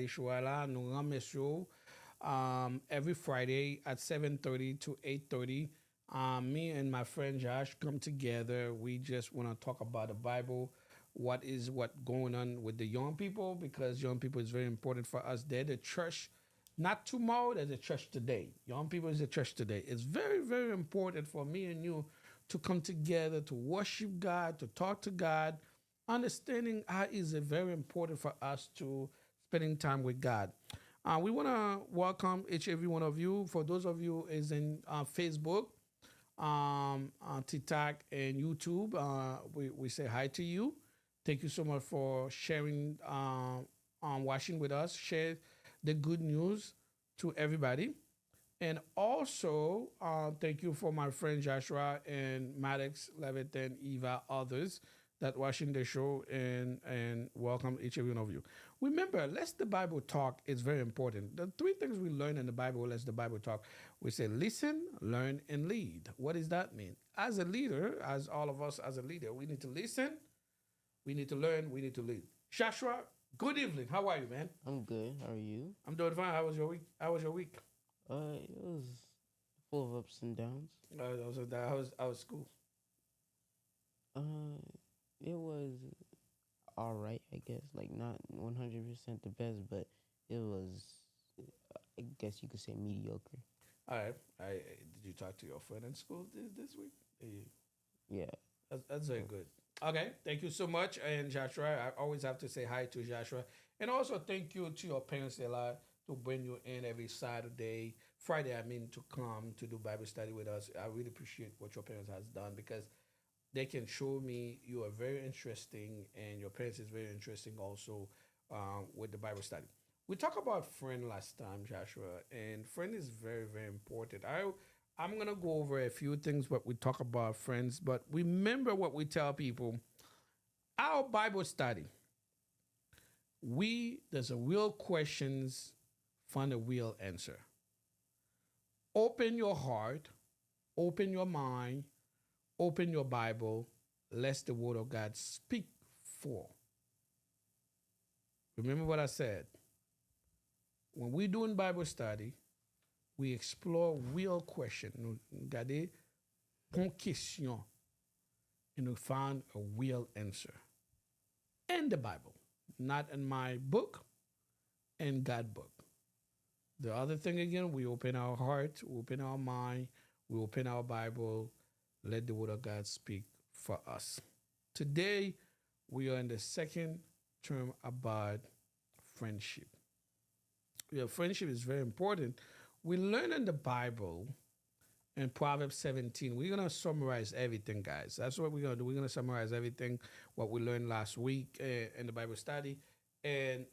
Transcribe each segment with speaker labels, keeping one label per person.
Speaker 1: Study Show là, nous remercions every Friday at 7:30 to 8:30. Me and my friend Josh come together. We just want to talk about the Bible, what going on with the young people, because young people is very important for us. They're the church, not tomorrow, they're the church today. Young people is the church today. It's very, very important for me and you to come together, to worship God, to talk to God. Understanding how is it very important for us to spending time with God. We want to welcome each every one of you. For those of you is in Facebook, TikTok, and YouTube, we say hi to you. Thank you so much for sharing, watching with us. Share the good news to everybody. And also, thank you for my friend Joshua and Maddox, Levitt, Eva, others that watching the show, and welcome each and every one of you. Remember, let's the Bible talk is very important. The three things we learn in the Bible, let's the Bible talk. We say listen, learn, and lead. What does that mean? As a leader, as all of us as a leader, we need to listen, we need to learn, we need to lead. Joshua, good evening. How are you, man?
Speaker 2: I'm good. How are you?
Speaker 1: I'm doing fine. How was your week? How was your week?
Speaker 2: It was full of ups and downs.
Speaker 1: I was school.
Speaker 2: Uh, it was all right, I guess. Like not 100% the best, but it was, I guess you could say mediocre.
Speaker 1: All right. Did you talk to your friend in school this week?
Speaker 2: Yeah.
Speaker 1: That's very good. Okay, thank you so much. And Joshua, I always have to say hi to Joshua. And also thank you to your parents a lot to bring you in every Saturday, Friday, I mean, to come to do Bible study with us. I really appreciate what your parents has done because they can show me you are very interesting and your parents is very interesting also with the Bible study. We talked about friend last time, Joshua, and friend is very, very important. I'm gonna go over a few things what we talk about friends, but remember what we tell people. Our Bible study, there's a real questions, find a real answer. Open your heart, open your mind, open your Bible, let the word of God speak for. Remember what I said. When we're doing Bible study, we explore real questions. Nous regarder bon question and we find a real answer. In the Bible, not in my book, in God book. The other thing again, we open our heart, we open our mind, we open our Bible, let the word of God speak for us. Today, we are in the second term about friendship. Yeah, friendship is very important. We learn in the Bible in Proverbs 17. We're gonna summarize everything, guys. That's what we're gonna do. We're gonna summarize everything what we learned last week in the Bible study. And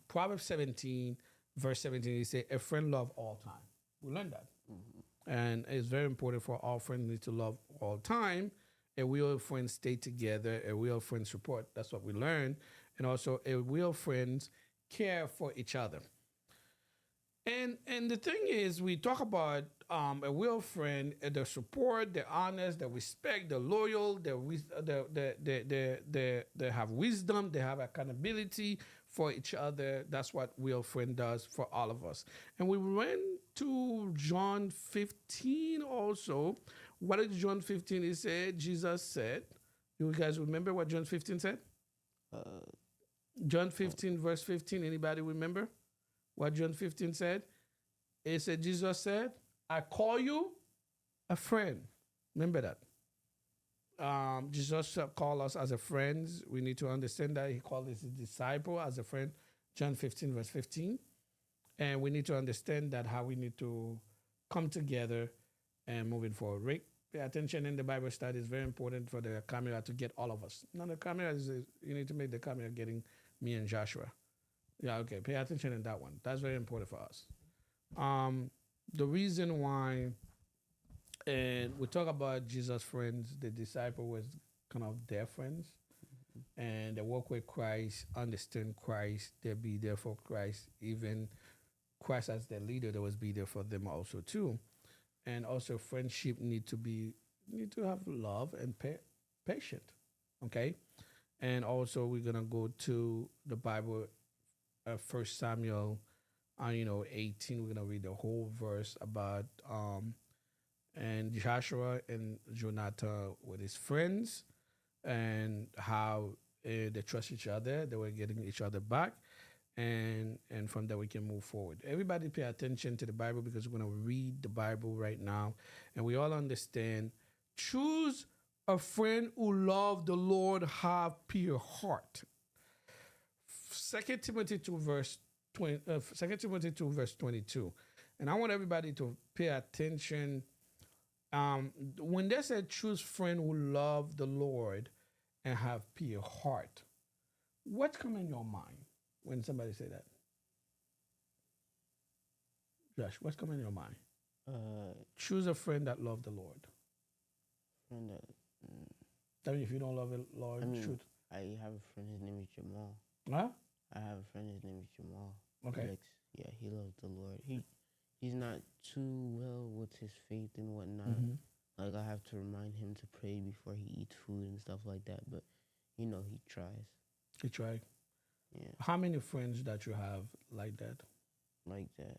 Speaker 1: Proverbs 17, verse 17, he said, "A friend love all time." We learned that, and it's very important for all friends to love all time. A real friend stay together. A real friend support. That's what we learned, and also a real friends care for each other. And the thing is, we talk about a real friend, the support, the honest, the respect, the loyal, they have wisdom, they have accountability for each other. That's what real friend does for all of us. And we went to John 15 also. What did John 15 he said? Jesus said. You guys remember what John 15 said?
Speaker 2: Uh,
Speaker 1: John 15, verse 15. Anybody remember what John 15 said? It said, Jesus said, "I call you a friend." Remember that. Jesus called us as a friends. We need to understand that he called his disciple as a friend. John 15, verse 15. And we need to understand that how we need to come together and moving forward. Rick, pay attention in the Bible study is very important for the camera to get all of us. No, the camera is, you need to make the camera getting me and Joshua. Yeah, okay. Pay attention in that one. That's very important for us. The reason why, and we talk about Jesus' friends, the disciple was kind of their friends, and they walk with Christ, understand Christ, they be there for Christ. Even Christ as their leader, they was be there for them also too. And also, friendship need to have love and patient. Okay, and also we're gonna go to the Bible First Samuel, 18. We're gonna read the whole verse about and Joshua and Jonathan with his friends and how they trust each other. They were getting each other back, and from there we can move forward. Everybody, pay attention to the Bible because we're gonna read the Bible right now, and we all understand. Choose a friend who love the Lord, have pure heart. Second Timothy 2 verse 20, 2 Timothy 2 verse 22. And I want everybody to pay attention. When they said choose friend who love the Lord and have pure heart, what's coming in your mind when somebody say that? Josh, what's coming in your mind?
Speaker 2: Uh,
Speaker 1: Choose a friend that love the Lord.
Speaker 2: friend that, mm,
Speaker 1: I mean, if you don't love the Lord,
Speaker 2: I mean,
Speaker 1: shoot.
Speaker 2: I have a friend. His name is Jamal.
Speaker 1: Huh?
Speaker 2: I have a friend. His name is Jamal.
Speaker 1: Okay.
Speaker 2: Yeah, he loves the Lord. He's not too well with his faith and whatnot.
Speaker 1: Mm-hmm.
Speaker 2: Like I have to remind him to pray before he eats food and stuff like that. But he tries.
Speaker 1: You try.
Speaker 2: Yeah,
Speaker 1: How many friends that you have like that?
Speaker 2: like that.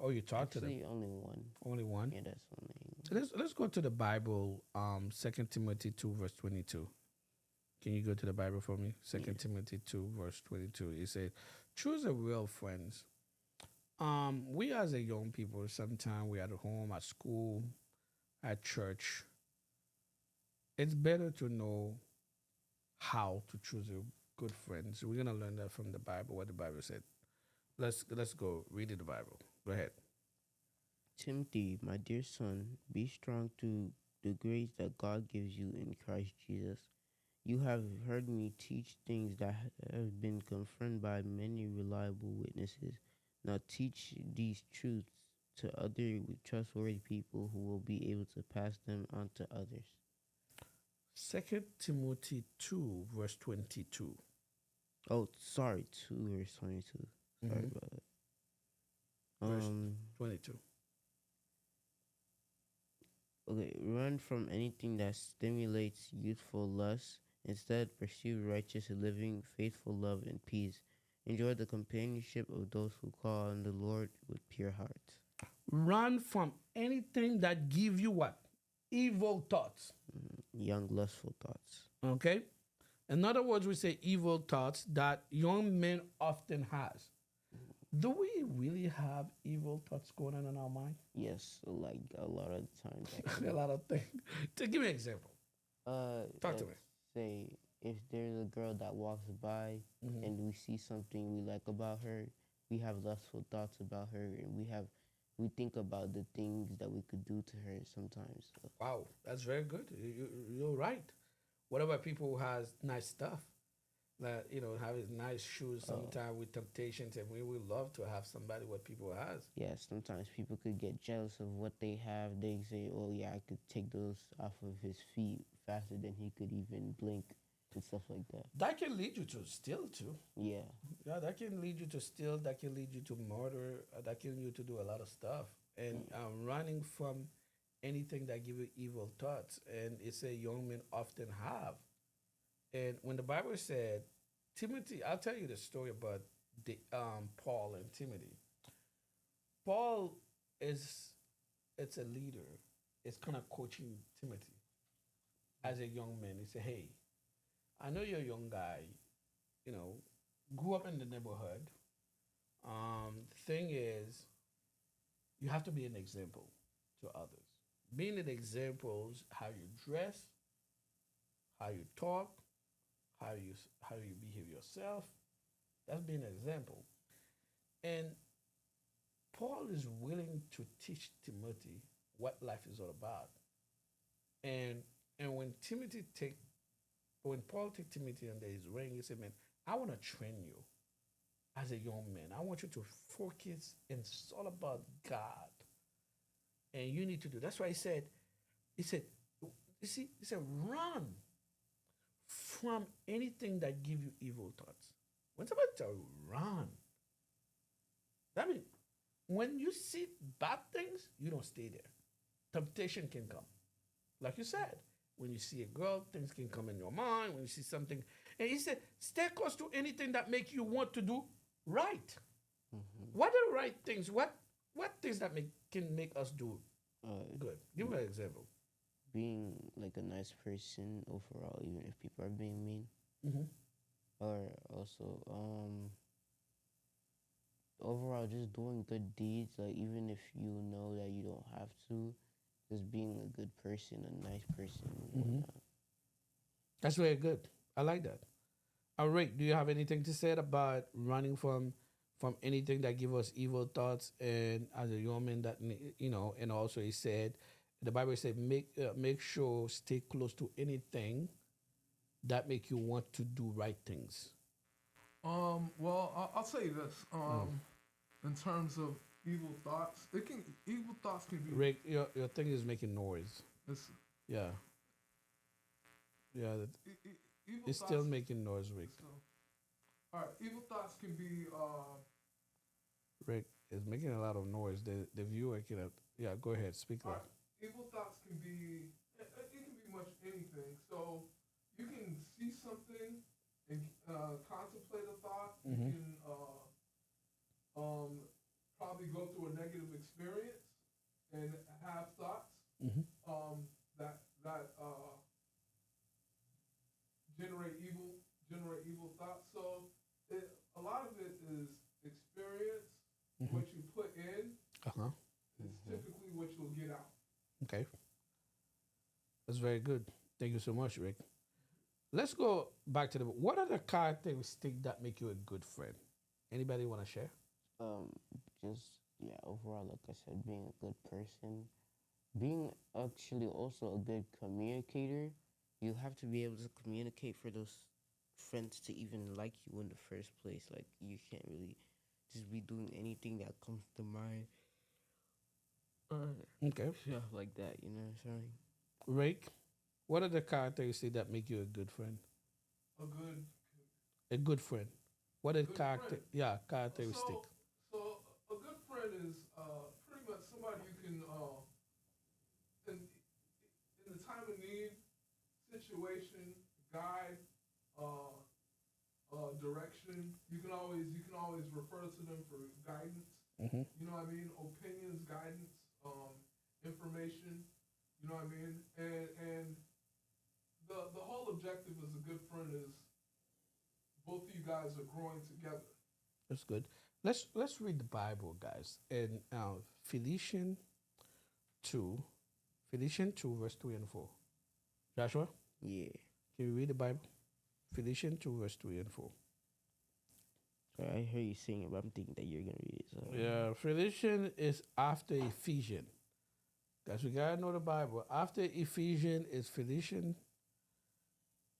Speaker 1: Oh, you talk to them.
Speaker 2: Actually, only one.
Speaker 1: Only one.
Speaker 2: Yeah, that's only.
Speaker 1: So let's go to the Bible. 2 Timothy 2 verse 22. Can you go to the Bible for me? Second
Speaker 2: Yeah.
Speaker 1: Timothy 2 verse 22. It says, "Choose a real friends." We as a young people, sometimes we at home, at school, at church. It's better to know how to choose a good friends. We're gonna learn that from the Bible. What the Bible said. Let's go read the Bible. Go ahead.
Speaker 2: Timothy, my dear son, be strong through the grace that God gives you in Christ Jesus. You have heard me teach things that have been confirmed by many reliable witnesses. Now teach these truths to other trustworthy people who will be able to pass them on to others.
Speaker 1: 2 Timothy 2 verse 22.
Speaker 2: Oh, sorry, 2 verse 22. Sorry
Speaker 1: Mm-hmm.
Speaker 2: about that.
Speaker 1: Verse 22.
Speaker 2: Okay, run from anything that stimulates youthful lust. Instead, pursue righteous living, faithful love, and peace. Enjoy the companionship of those who call on the Lord with pure hearts.
Speaker 1: Run from anything that give you what? Evil thoughts.
Speaker 2: Young, lustful thoughts.
Speaker 1: Okay? In other words, we say evil thoughts that young men often has. Do we really have evil thoughts going on in our mind?
Speaker 2: Yes, like a lot of times,
Speaker 1: A
Speaker 2: actually.
Speaker 1: lot of things. To give me an example. Talk to
Speaker 2: Let's
Speaker 1: me.
Speaker 2: say if there's a girl that walks by
Speaker 1: Mhm.
Speaker 2: and we see something we like about her, we have lustful thoughts about her, and we think about the things that we could do to her sometimes. So,
Speaker 1: Wow, that's very good. You're right. What about people who has nice stuff? That have nice shoes
Speaker 2: uh,
Speaker 1: sometimes with temptations, and we would love to have somebody what people has.
Speaker 2: yeah, sometimes people could get jealous of what they have. They say, "Oh yeah, I could take those off of his feet faster than he could even blink," and stuff like that.
Speaker 1: That can lead you to steal too.
Speaker 2: Yeah,
Speaker 1: Yeah, that can lead you to steal. That can lead you to murder. That can lead you to do a lot of stuff. And
Speaker 2: yeah.
Speaker 1: running from anything that give you evil thoughts, and it's a young men often have. And when the Bible said Timothy, I'll tell you the story about the Paul and Timothy. Paul is it's a leader. It's kind of coaching Timothy as a young man. He said, "Hey, I know you're a young guy. You know, grew up in the neighborhood. The thing is, you have to be an example to others. Being an example is how you dress, how you talk, how you behave yourself. That's being an example. And Paul is willing to teach Timothy what life is all about. And and when Paul take Timothy under his wing, he said, "Man, I want to train you as a young man. I want you to focus and it's all about God. And you need to do." That's why he said, you see, he said, run from anything that give you evil thoughts. When somebody tell you run, that means when you see bad things, you don't stay there. Temptation can come. Like you said, when you see a girl, things can come in your mind. When you see something, And he said, stay close to anything that make you want to do right.
Speaker 2: Mm-hmm.
Speaker 1: What are right things? What things that can make us do
Speaker 2: Uh,
Speaker 1: good? Give me an example.
Speaker 2: being like a nice person overall, even if people are being mean,
Speaker 1: Mm-hmm.
Speaker 2: or also overall just doing good deeds, like even if you know that you don't have to, just being a good person, a nice person, and
Speaker 1: Mm-hmm.
Speaker 2: whatnot.
Speaker 1: That's very good. I like that. All right. Do you have anything to say about running from anything that give us evil thoughts? And as a human, that and also he said, the Bible said, make sure stay close to anything that make you want to do right things.
Speaker 3: Well, I'll say this.
Speaker 1: Oh,
Speaker 3: In terms of evil thoughts, evil thoughts can be.
Speaker 1: Rick, your thing is making noise.
Speaker 3: It's,
Speaker 1: Yeah, yeah,
Speaker 3: evil
Speaker 1: it's still
Speaker 3: thoughts.
Speaker 1: making noise, Rick.
Speaker 3: So, all right, evil thoughts can be.
Speaker 1: Rick is making a lot of noise. The viewer cannot. Yeah, go ahead, speak
Speaker 3: All
Speaker 1: loud.
Speaker 3: right, evil thoughts can be. It can be much anything. So you can see something and contemplate a thought. You
Speaker 1: Mm-hmm.
Speaker 3: can um, probably go through a negative experience and have thoughts
Speaker 1: Mm-hmm.
Speaker 3: that generate evil thoughts. So a lot of it is experience.
Speaker 1: Mm-hmm.
Speaker 3: What you put in
Speaker 1: Uh huh.
Speaker 3: is
Speaker 2: Mm-hmm.
Speaker 3: typically what you'll get out.
Speaker 1: Okay, that's very good. Thank you so much, Rick. Let's go back to the. What are the characteristics that make you a good friend? Anybody want to share?
Speaker 2: Um, just yeah, overall, like I said, being a good person, being actually also a good communicator. You have to be able to communicate for those friends to even like you in the first place. Like you can't really just be doing anything that comes to mind.
Speaker 1: Okay,
Speaker 2: Yeah, like that. You know what I'm saying?
Speaker 1: Rick. What are the characteristics that make you a good friend?
Speaker 3: A good
Speaker 1: A good friend. What are
Speaker 3: good
Speaker 1: character?
Speaker 3: friend.
Speaker 1: Yeah, characteristic.
Speaker 3: So a good friend is pretty much somebody you can in the time of need, situation, guide, uh, direction. You can always refer to them for guidance.
Speaker 1: Mm-hmm.
Speaker 3: You know what I mean? Opinions, guidance, information. You know what I mean? And the whole objective as a good friend is both of you guys are growing together.
Speaker 1: That's good. Let's read the Bible, guys. And Philippians 2, Philippians 2, verse 3 and 4. Joshua,
Speaker 2: Yeah.
Speaker 1: can you read the Bible? Philippians 2, verse 3 and 4.
Speaker 2: So I heard you sing it, but I'm thinking that you're gonna read it. So
Speaker 1: Yeah, Philippians is after Ephesians. Guys, we gotta know the Bible. After Ephesians is Philippians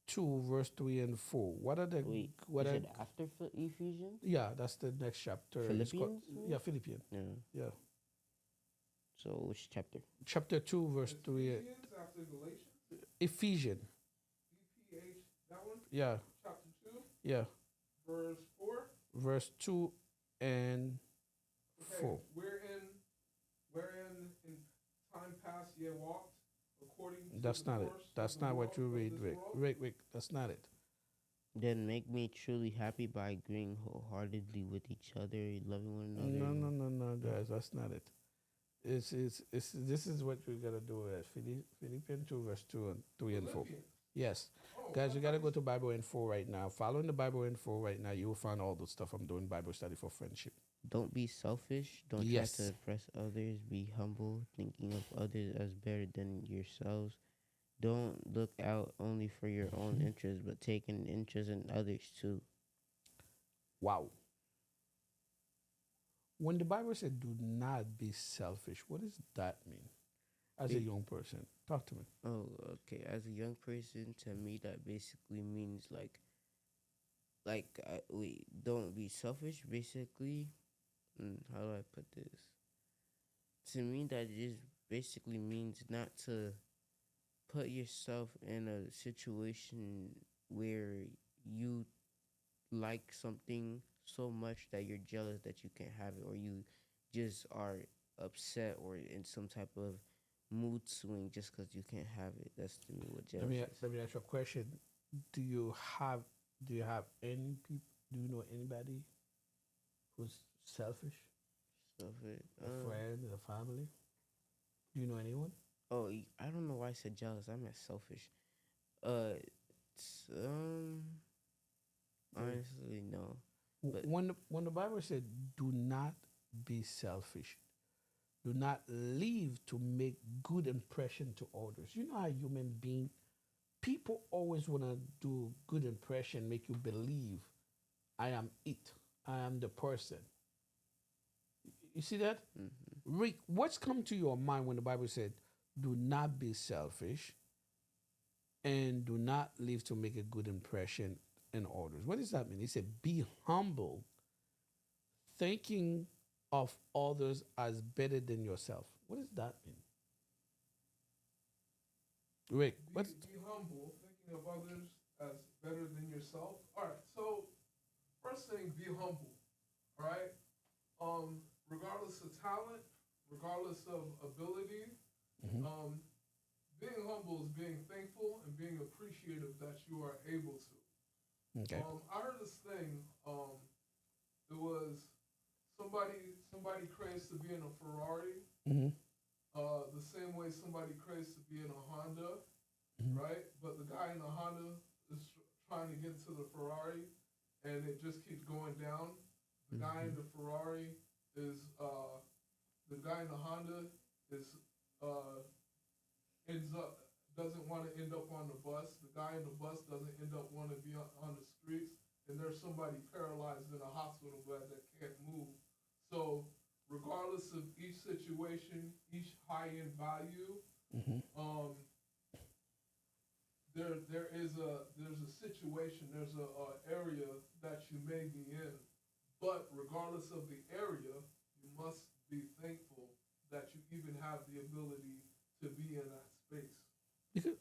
Speaker 1: 2, verse 3 and 4. What are the
Speaker 2: wait,
Speaker 1: what
Speaker 2: you
Speaker 1: are
Speaker 2: said after Ephesians,
Speaker 1: yeah, that's the next chapter. It's called,
Speaker 2: Philippians?
Speaker 1: yeah, Philippians.
Speaker 2: No.
Speaker 1: Yeah.
Speaker 2: So which chapter?
Speaker 1: Chapter 2, verse 3.
Speaker 3: Ephesians after Galatians,
Speaker 1: Ephesians.
Speaker 3: EPH, that one,
Speaker 1: Yeah,
Speaker 3: chapter 2,
Speaker 1: yeah.
Speaker 3: verse 4.
Speaker 1: Verse 2 and
Speaker 3: Okay,
Speaker 1: 4.
Speaker 3: wherein in time past ye walked according to
Speaker 1: That's
Speaker 3: the
Speaker 1: not it.
Speaker 3: course of
Speaker 1: That's
Speaker 3: the
Speaker 1: not what
Speaker 3: world
Speaker 1: you
Speaker 3: of
Speaker 1: read,
Speaker 3: this
Speaker 1: Rick.
Speaker 3: world.
Speaker 1: Rick, that's not it.
Speaker 2: Then make me truly happy by agreeing wholeheartedly with each other, loving one another.
Speaker 1: No, no, no, no, guys. That's not it. It's this is what you gotta do at Philippians 2, verse 2 and 3 and 4.
Speaker 3: Philippians.
Speaker 1: Yes.
Speaker 3: Oh,
Speaker 1: Guys,
Speaker 3: I
Speaker 1: you
Speaker 3: thought
Speaker 1: gotta
Speaker 3: you
Speaker 1: go
Speaker 3: said
Speaker 1: to Bible Info right now. Following the Bible Info right now, you will find all the stuff I'm doing Bible study for friendship.
Speaker 2: Don't be selfish. Don't try to
Speaker 1: Yes.
Speaker 2: impress others. Be humble, thinking of others as better than yourselves. Don't look out only for your own interest, but take an interest in others too.
Speaker 1: Wow. When the Bible said do not be selfish, what does that mean? As a
Speaker 2: It,
Speaker 1: young person. Talk to me.
Speaker 2: oh, okay. As a young person, to me, that basically means wait, don't be selfish. Basically, how do I put this? To me, that just basically means not to put yourself in a situation where you like something so much that you're jealous that you can't have it, or you just are upset or in some type of mood swing just because you can't have it. That's to me what
Speaker 1: Let
Speaker 2: jealous
Speaker 1: me
Speaker 2: is.
Speaker 1: let me ask you a question. Do you have Do you have any people? Do you know anybody who's selfish?
Speaker 2: Stuff it.
Speaker 1: A friend, a family? Do you know anyone?
Speaker 2: I don't know why I said jealous. I meant selfish. Uh, it's,
Speaker 1: Right.
Speaker 2: honestly, no. But
Speaker 1: When the Bible said, "Do not be selfish," do not live to make good impression to others. You know how human being people always want to do good impression, make you believe I am it, I am the person. You see that?
Speaker 2: mhm.
Speaker 1: Rick, what's come to your mind when the Bible said, "Do not be selfish and do not live to make a good impression in others"? What does that mean? He said, "Be humble, thinking of others as better than yourself." What does that mean? Rick, what's
Speaker 3: Be humble, thinking of others as better than yourself. All right. So first thing, be humble. All right. Regardless of talent, regardless of ability,
Speaker 1: Mhm.
Speaker 3: um, being humble is being thankful and being appreciative that you are able to.
Speaker 1: Okay.
Speaker 3: I heard this thing. It was somebody craves to be in a Ferrari,
Speaker 1: Mm-hmm.
Speaker 3: the same way somebody craves to be in a Honda,
Speaker 1: Mm-hmm.
Speaker 3: right? But the guy in the Honda is trying to get to the Ferrari, and it just keeps going down. The guy in
Speaker 2: Mhm.
Speaker 3: the Ferrari is the guy in the Honda is uh, ends up doesn't want to end up on the bus. The guy in the bus doesn't end up want to be on the streets, and there's somebody paralyzed in a hospital bed that can't move. So, regardless of each situation, each high end value,
Speaker 1: Mm-hmm.
Speaker 3: um, there's a situation, there's a area that you may be in, but regardless of the area, you must be thankful that you even have the ability to be in that space.
Speaker 1: Because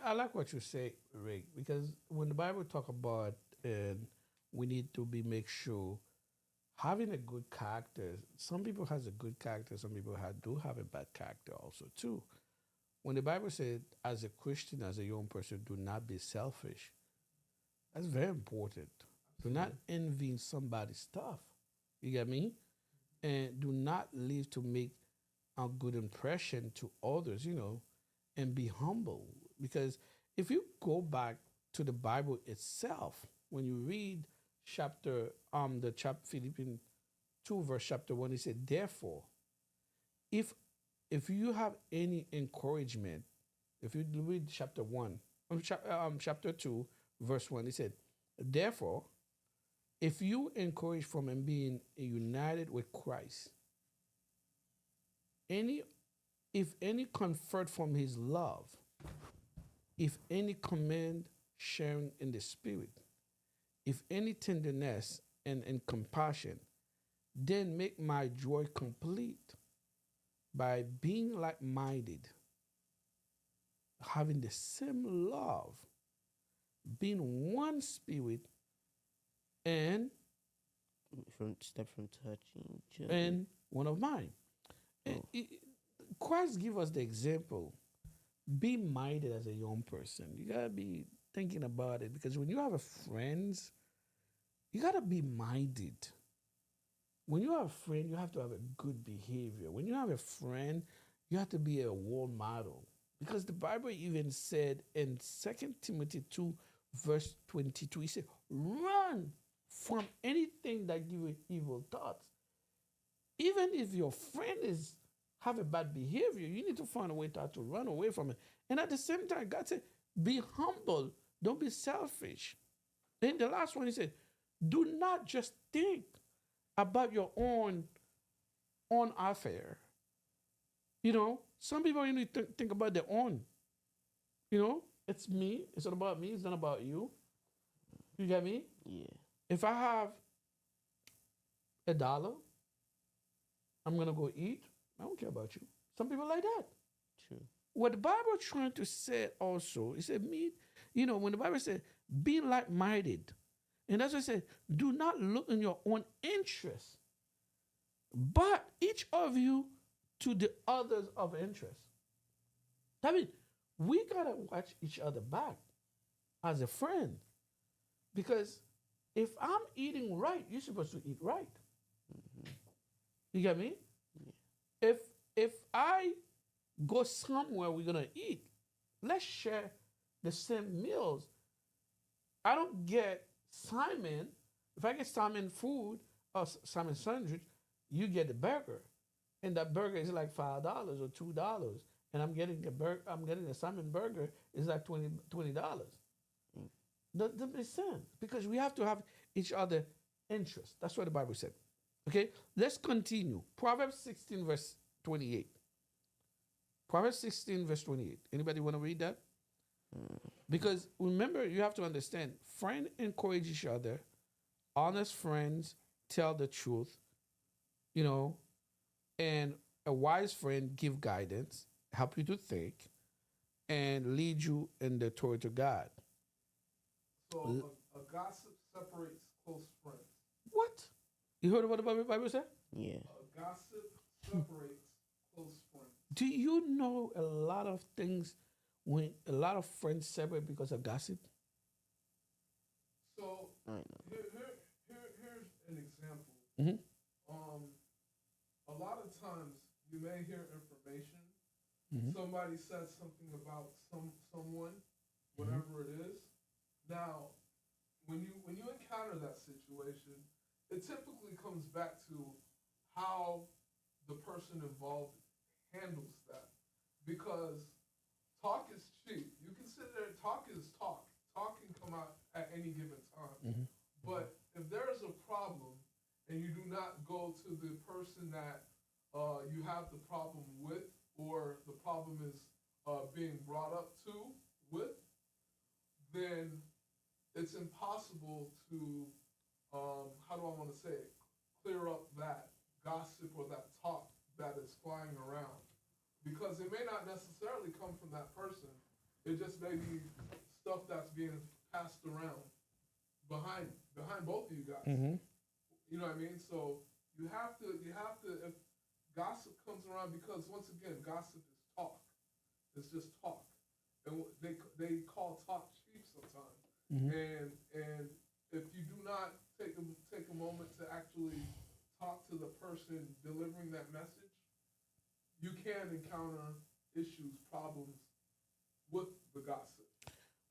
Speaker 1: I like what you say, Rick, because when the Bible talk about we need to be make sure having a good character, some people has a good character, some people do have a bad character also too. When the Bible said as a Christian, as a young person, do not be selfish, that's very important. Do not
Speaker 3: Absolutely.
Speaker 1: envy somebody's stuff. You get me? And do not live to make a good impression to others, and be humble. Because if you go back to the Bible itself, when you read the chapter Philippians 2, verse chapter 1, it said, "Therefore, if if you have any encouragement," if you read chapter 1, chapter 2, verse 1, it said, "Therefore, if you encourage from and being united with Christ, any if any comfort from his love, if any command sharing in the spirit, if any tenderness and compassion, then make my joy complete by being like minded, having the same love, being one spirit, and
Speaker 2: From step from touching each other.
Speaker 1: and one of mine."
Speaker 2: Oh,
Speaker 1: Christ give us the example. Be minded as a young person. You gotta be thinking about it because when you have a friends, you gotta be minded. When you have a friend, you have to have a good behavior. When you have a friend, you have to be a role model. Because the Bible even said in 2 Timothy 2, verse 22, he said, "Run from anything that give you evil thoughts." Even if your friend is have a bad behavior, you need to find a way to run away from it. And at the same time, God said, "Be humble, don't be selfish." Then the last one, he said, "Do not just think about your own affair." Some people only think about their own. It's me. It's not about me. It's not about you. You get me?
Speaker 2: yeah,
Speaker 1: If I have $1, I'm gonna go eat. I don't care about you. Some people like that.
Speaker 2: true.
Speaker 1: What the Bible trying to say also, it said me, when the Bible said be like-minded, and that's what it said, do not look in your own interest, but each of you to the others of interest. That means we gotta watch each other back as a friend. Because if I'm eating right, you're supposed to eat right.
Speaker 2: Mm-hmm.
Speaker 1: You get me?
Speaker 2: Yeah.
Speaker 1: If I go somewhere we're gonna eat, let's share the same meals. I don't get Simon. If I get Simon food or Simon sandwich, you get the burger, and that burger is like $5 or $2, and I'm getting the I'm getting the Simon burger is like $20.
Speaker 2: Mm.
Speaker 1: That makes sense because we have to have each other interest. That's what the Bible said. Okay, let's continue. Proverbs 16 verse 28. Proverbs 16 verse 28. Anybody want to read that? Because remember, you have to understand, friends encourage each other. Honest friends tell the truth, you know, and a wise friend give guidance, help you to think, and lead you in the toward to God.
Speaker 3: So a gossip separates close friends.
Speaker 1: What? You heard what the Bible said?
Speaker 2: Yeah.
Speaker 3: A gossip separates close friends.
Speaker 1: Do you know a lot of things when a lot of friends separate because of gossip?
Speaker 3: So
Speaker 2: I know.
Speaker 3: here's an example.
Speaker 1: Mm-hmm.
Speaker 3: A lot of times you may hear information.
Speaker 1: Mm-hmm.
Speaker 3: Somebody says something about someone, whatever it is. Now, when you encounter that situation, it typically comes back to how the person involved handles that, because talk is cheap. You can sit there. Talk is talk. Talk can come out at any given time.
Speaker 1: Mm-hmm.
Speaker 3: But if there is a problem and you do not go to the person that you have the problem with, or the problem is being brought up to with, then it's impossible to, how do I want to say it, clear up that gossip or that talk that is flying around. Because it may not necessarily come from that person. It just may be stuff that's being passed around behind both of you guys.
Speaker 1: Mm-hmm.
Speaker 3: You know what I mean? So you have to if gossip comes around, because once again, gossip is talk. It's just talk, and they call talk cheap sometimes.
Speaker 1: Mm-hmm.
Speaker 3: And if you do not take a moment to actually talk to the person delivering that message, you can encounter issues, problems with the gossip.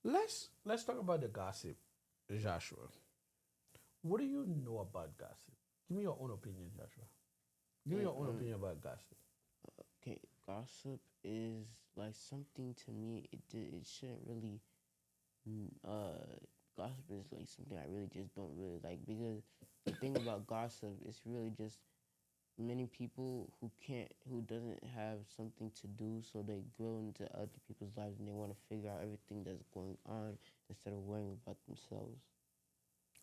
Speaker 1: Let's talk about the gossip, Joshua. What do you know about gossip? Give me your own opinion, Joshua. Give me your own opinion about gossip.
Speaker 2: Okay, gossip is like something to me. It shouldn't really. Gossip is like something I really just don't really like, because the thing about gossip is really just many people who doesn't have something to do, so they go into other people's lives and they want to figure out everything that's going on instead of worrying about themselves.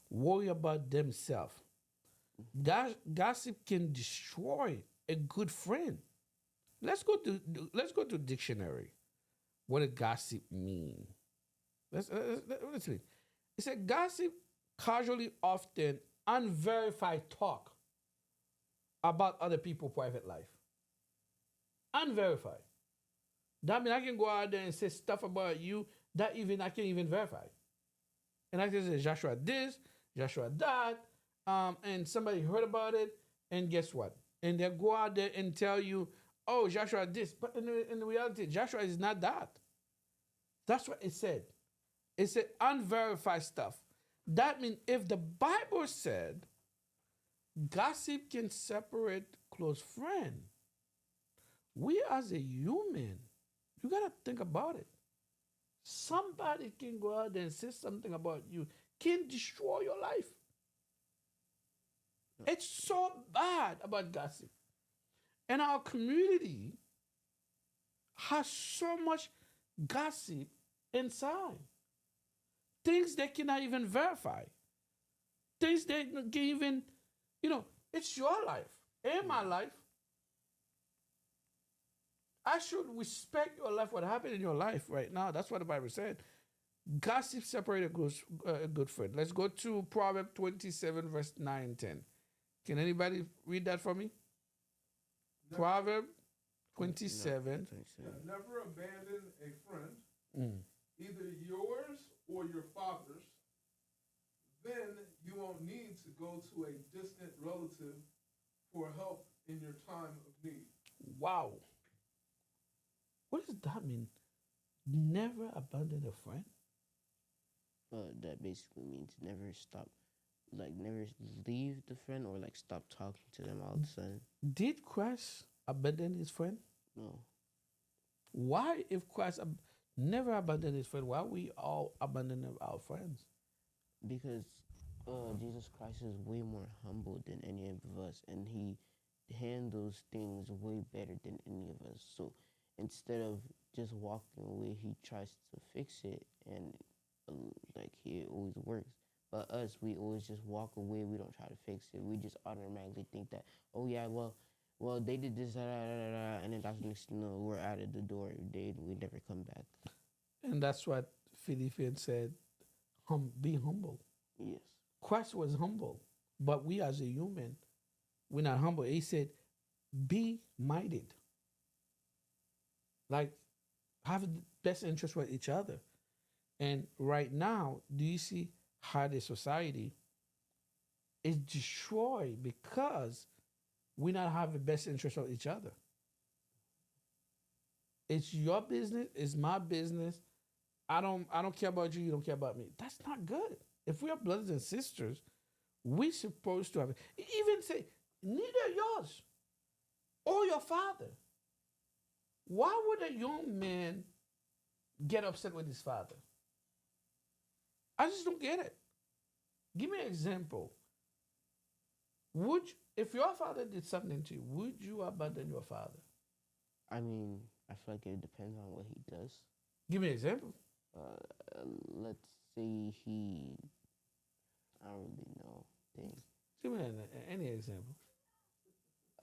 Speaker 1: Worry about themselves. Gossip can destroy a good friend. Let's go to dictionary. What does gossip mean? Let's read. It said gossip casually, often unverified talk about other people's private life. Unverified. That means I can go out there and say stuff about you that even I can't even verify. And I can say Joshua this, Joshua that, and somebody heard about it, and guess what? And they'll go out there and tell you, oh, Joshua this. But in reality, Joshua is not that. That's what it said. It said unverified stuff. That means if the Bible said gossip can separate close friends, we as a human, you gotta think about it. Somebody can go out there and say something about you, can destroy your life. It's so bad about gossip. And our community has so much gossip inside. Things they cannot even verify. Things they can even, it's your life and my life. I should respect your life, what happened in your life right now. That's what the Bible said. Gossip separated a good friend. Let's go to Proverbs 27, verse 9 and 10. Can anybody read that for me? Proverbs 27.
Speaker 3: Never abandon a friend, either yours or your father's, then you won't need to go to a distant relative for help in your time of need.
Speaker 1: Wow. What does that mean? Never abandon a friend?
Speaker 2: That basically means never stop, like never leave the friend or like stop talking to them all of a sudden.
Speaker 1: Did Christ abandon his friend?
Speaker 2: No,
Speaker 1: Why, if Christ never abandoned his friend, why we all abandon our friends?
Speaker 2: because Jesus Christ is way more humble than any of us, and he handles things way better than any of us. So instead of just walking away, he tries to fix it, and uh, like he always works. But us, we always just walk away. We don't try to fix it. We just automatically think that, oh yeah, well they did this, and then that's next, we're out of the door. We never come back.
Speaker 1: And that's what Philippians said, be humble.
Speaker 2: Yes.
Speaker 1: Christ was humble, but we as a human, we're not humble. He said, be minded. Like, have the best interest with each other. And right now, do you see how the society is destroyed because we not have the best interest of each other? It's your business, it's my business. I don't care about you, you don't care about me. That's not good. If we are brothers and sisters, we supposed to have even say, neither yours or your father. Why would a young man get upset with his father? I just don't get it. Give me an example. Would you, if your father did something to you, would you abandon your father?
Speaker 2: I mean, I feel like it depends on what he does.
Speaker 1: Give me an example.
Speaker 2: Let's say he, I don't really know. Dang.
Speaker 1: Give me any example.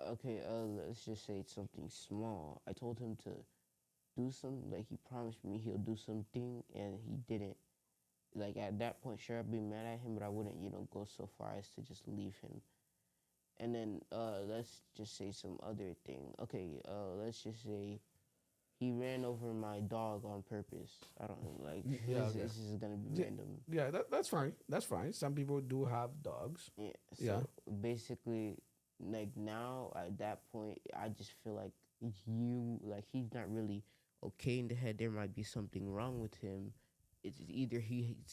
Speaker 2: Okay, let's just say it's something small. I told him to do something, like he promised me he'll do something, and he didn't. Like at that point, sure, I'd be mad at him, but I wouldn't, go so far as to just leave him. And then let's just say some other thing. Okay, let's just say he ran over my dog on purpose. I don't know, like
Speaker 1: Yeah,
Speaker 2: this,
Speaker 1: okay.
Speaker 2: this is gonna be
Speaker 1: Yeah,
Speaker 2: random.
Speaker 1: yeah, that's fine. That's fine. Some people do have dogs.
Speaker 2: Yeah. So
Speaker 1: Yeah.
Speaker 2: basically, like now at that point, I just feel like he's not really okay in the head. There might be something wrong with him. It's either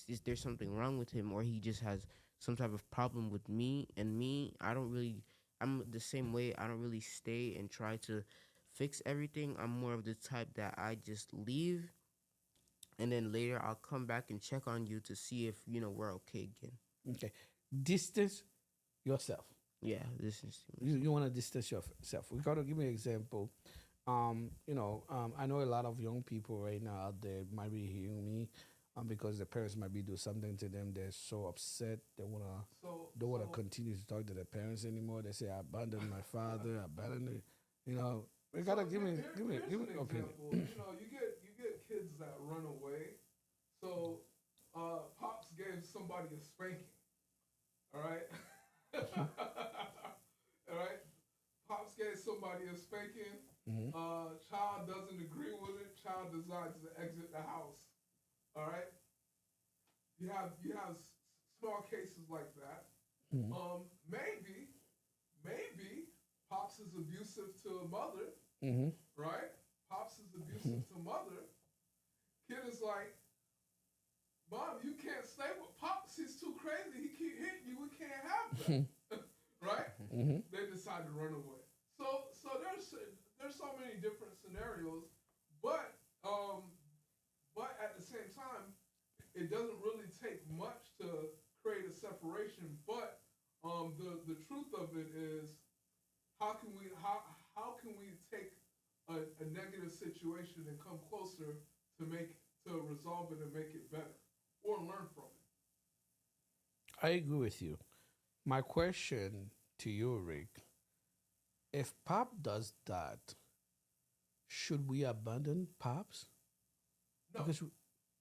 Speaker 2: is there's something wrong with him, or he just has some type of problem with me. And me, I don't really. I'm the same way. I don't really stay and try to fix everything. I'm more of the type that I just leave, and then later I'll come back and check on you to see if we're okay again.
Speaker 1: Okay. Distance yourself.
Speaker 2: Yeah, this is
Speaker 1: You want to distance yourself. We got to give me an example. I know a lot of young people right now out there might be hearing me, because the parents might be doing something to them. They're so upset. Don't wanna continue to talk to their parents anymore. They say, I abandoned my father. I abandoned it. We gotta give me
Speaker 3: Here's an
Speaker 1: opinion.
Speaker 3: example. You get kids that run away. So pops gave somebody a spanking. All right. All right. Pops gave somebody a spanking.
Speaker 1: Mhm.
Speaker 3: Child doesn't agree with it. Child decides to exit the house. All right. You have small cases like that.
Speaker 1: Mhm.
Speaker 3: Maybe pops is abusive to mother,
Speaker 1: Mhm.
Speaker 3: right? Pops is abusive to mother. Kid is like, Mom, you can't stay with pops. He's too crazy. He keep hitting you. We can't have that, right?
Speaker 1: Mhm.
Speaker 3: They decide to run away. So there's so many different scenarios, but at the same time, it doesn't really take much to create a separation. But the truth of it is, how can we take a negative situation and come closer to resolve it and make it better or learn from it?
Speaker 1: I agree with you. My question to you, Rick, if Pop does that, should we abandon Pops?
Speaker 3: No,
Speaker 1: Because
Speaker 3: no,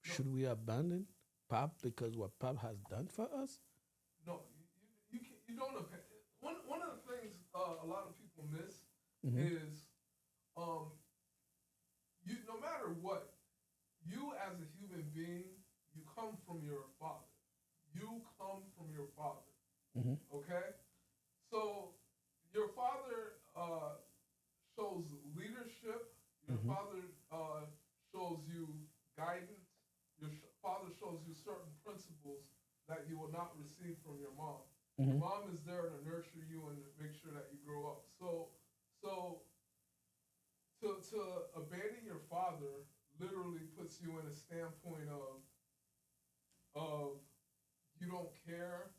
Speaker 1: should we abandon Pop because what Pop has done for us?
Speaker 3: no. You don't. One of the things a lot of people miss
Speaker 1: Mhm.
Speaker 3: is um, you no matter what, you as a human being, you come from your father. You come Your father shows you guidance. Your father shows you certain principles that you will not receive from your mom. Your
Speaker 1: Mm-hmm.
Speaker 3: mom is there to nurture you and make sure that you grow up. So to abandon your father literally puts you in a standpoint of you don't care,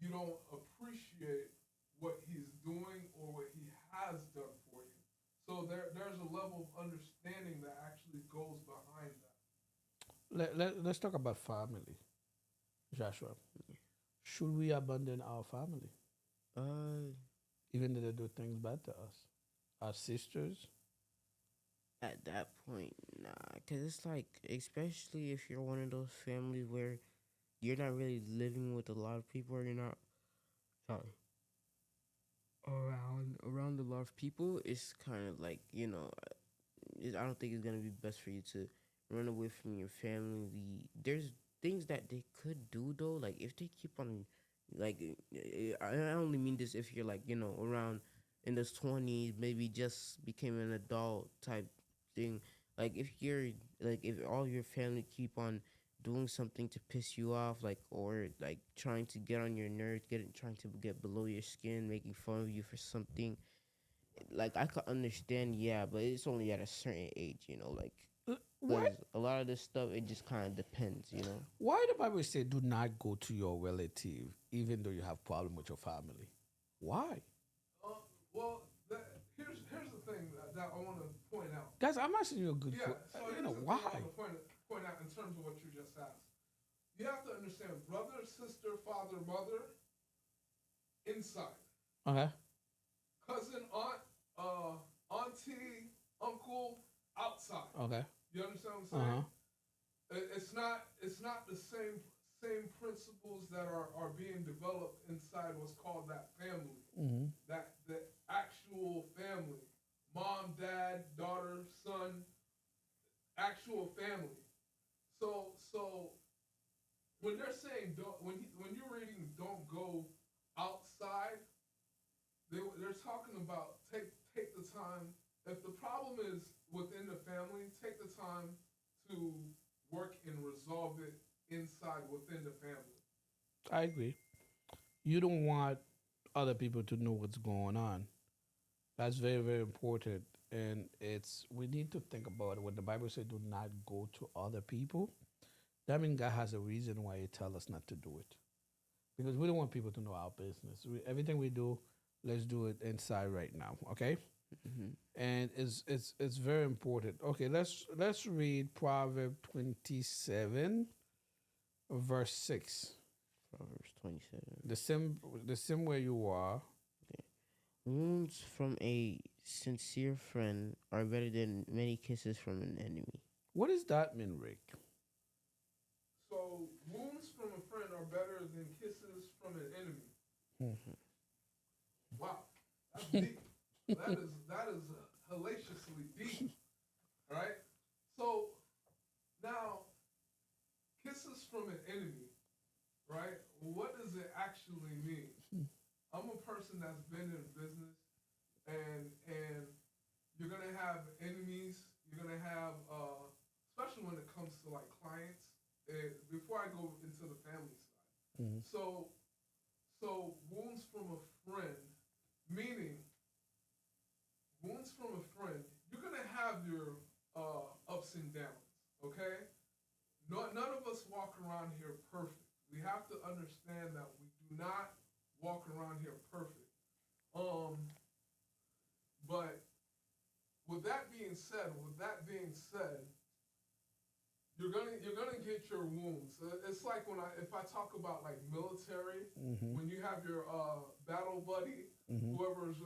Speaker 3: you don't appreciate what he's doing or what he has done for you. So there's a level of understanding that actually goes behind that.
Speaker 1: Let's talk about family, Joshua. Should we abandon our family,
Speaker 2: Uh,
Speaker 1: even though they do things bad to us? Our sisters?
Speaker 2: at that point, nah, cause it's like, especially if you're one of those families where you're not really living with a lot of people, or you're not sorry around a lot of people. It's kind of like, I don't think it's gonna be best for you to run away from your family. There's things that they could do though, like if they keep on, like, I only mean this if you're like, around in the 20s, maybe just became an adult type thing. Like if you're like if all your family keep on doing something to piss you off, like, or like trying to get on your nerves, trying to get below your skin, making fun of you for something, like I could understand, yeah, but it's only at a certain age, like,
Speaker 1: Why?
Speaker 2: because a lot of this stuff it just kind of depends.
Speaker 1: Why the Bible say do not go to your relative even though you have problem with your family? Why?
Speaker 3: Well, here's the thing that I want to point out.
Speaker 1: Guys, I'm asking you a good
Speaker 3: Yeah,
Speaker 1: question.
Speaker 3: so
Speaker 1: You
Speaker 3: here's
Speaker 1: know
Speaker 3: the thing I
Speaker 1: why?
Speaker 3: want to point out in terms of what you just asked. You have to understand brother, sister, father, mother, inside.
Speaker 1: Okay.
Speaker 3: Cousin, aunt, auntie, uncle, outside.
Speaker 1: Okay.
Speaker 3: You understand what I'm
Speaker 1: Uh
Speaker 3: saying?
Speaker 1: huh.
Speaker 3: It's not the same principles that are being developed inside what's called that family.
Speaker 1: Mm-hmm.
Speaker 3: That the actual family. Mom, dad, daughter, son, actual family. So when they're saying don't when you're reading don't go outside, they're talking about take the time. If the problem is within the family, take the time to work and resolve it inside within the family.
Speaker 1: I agree. You don't want other people to know what's going on. That's very, very important. And it's we need to think about it. When the Bible says do not go to other people, that means God has a reason why He tell us not to do it. Because we don't want people to know our business. Everything we do, let's do it inside right now. Okay?
Speaker 2: Hmm.
Speaker 1: And it's very important. Okay, let's read Proverb 27, verse 6.
Speaker 2: Proverbs 27.
Speaker 1: The same where you are.
Speaker 2: Okay. Wounds from a sincere friend are better than many kisses from an enemy.
Speaker 1: What does that mean, Rick?
Speaker 3: So wounds from a friend are better than kisses from an enemy.
Speaker 1: Hmm.
Speaker 3: Wow, that's deep. That is hellaciously deep, right? So now kisses from an enemy, right? What does it actually mean? I'm a person that's been in business, and you're gonna have enemies. You're gonna have, especially when it comes to like clients. Before I go into the family side,
Speaker 1: Hmm.
Speaker 3: so wounds from a friend, meaning wounds from a friend. You're gonna have your ups and downs, okay? None of us walk around here perfect. We have to understand that we do not walk around here perfect. Um, but with that being said, you're gonna get your wounds. It's like if I talk about like military,
Speaker 1: Hmm.
Speaker 3: when you have your battle buddy,
Speaker 1: Hmm.
Speaker 3: whoever's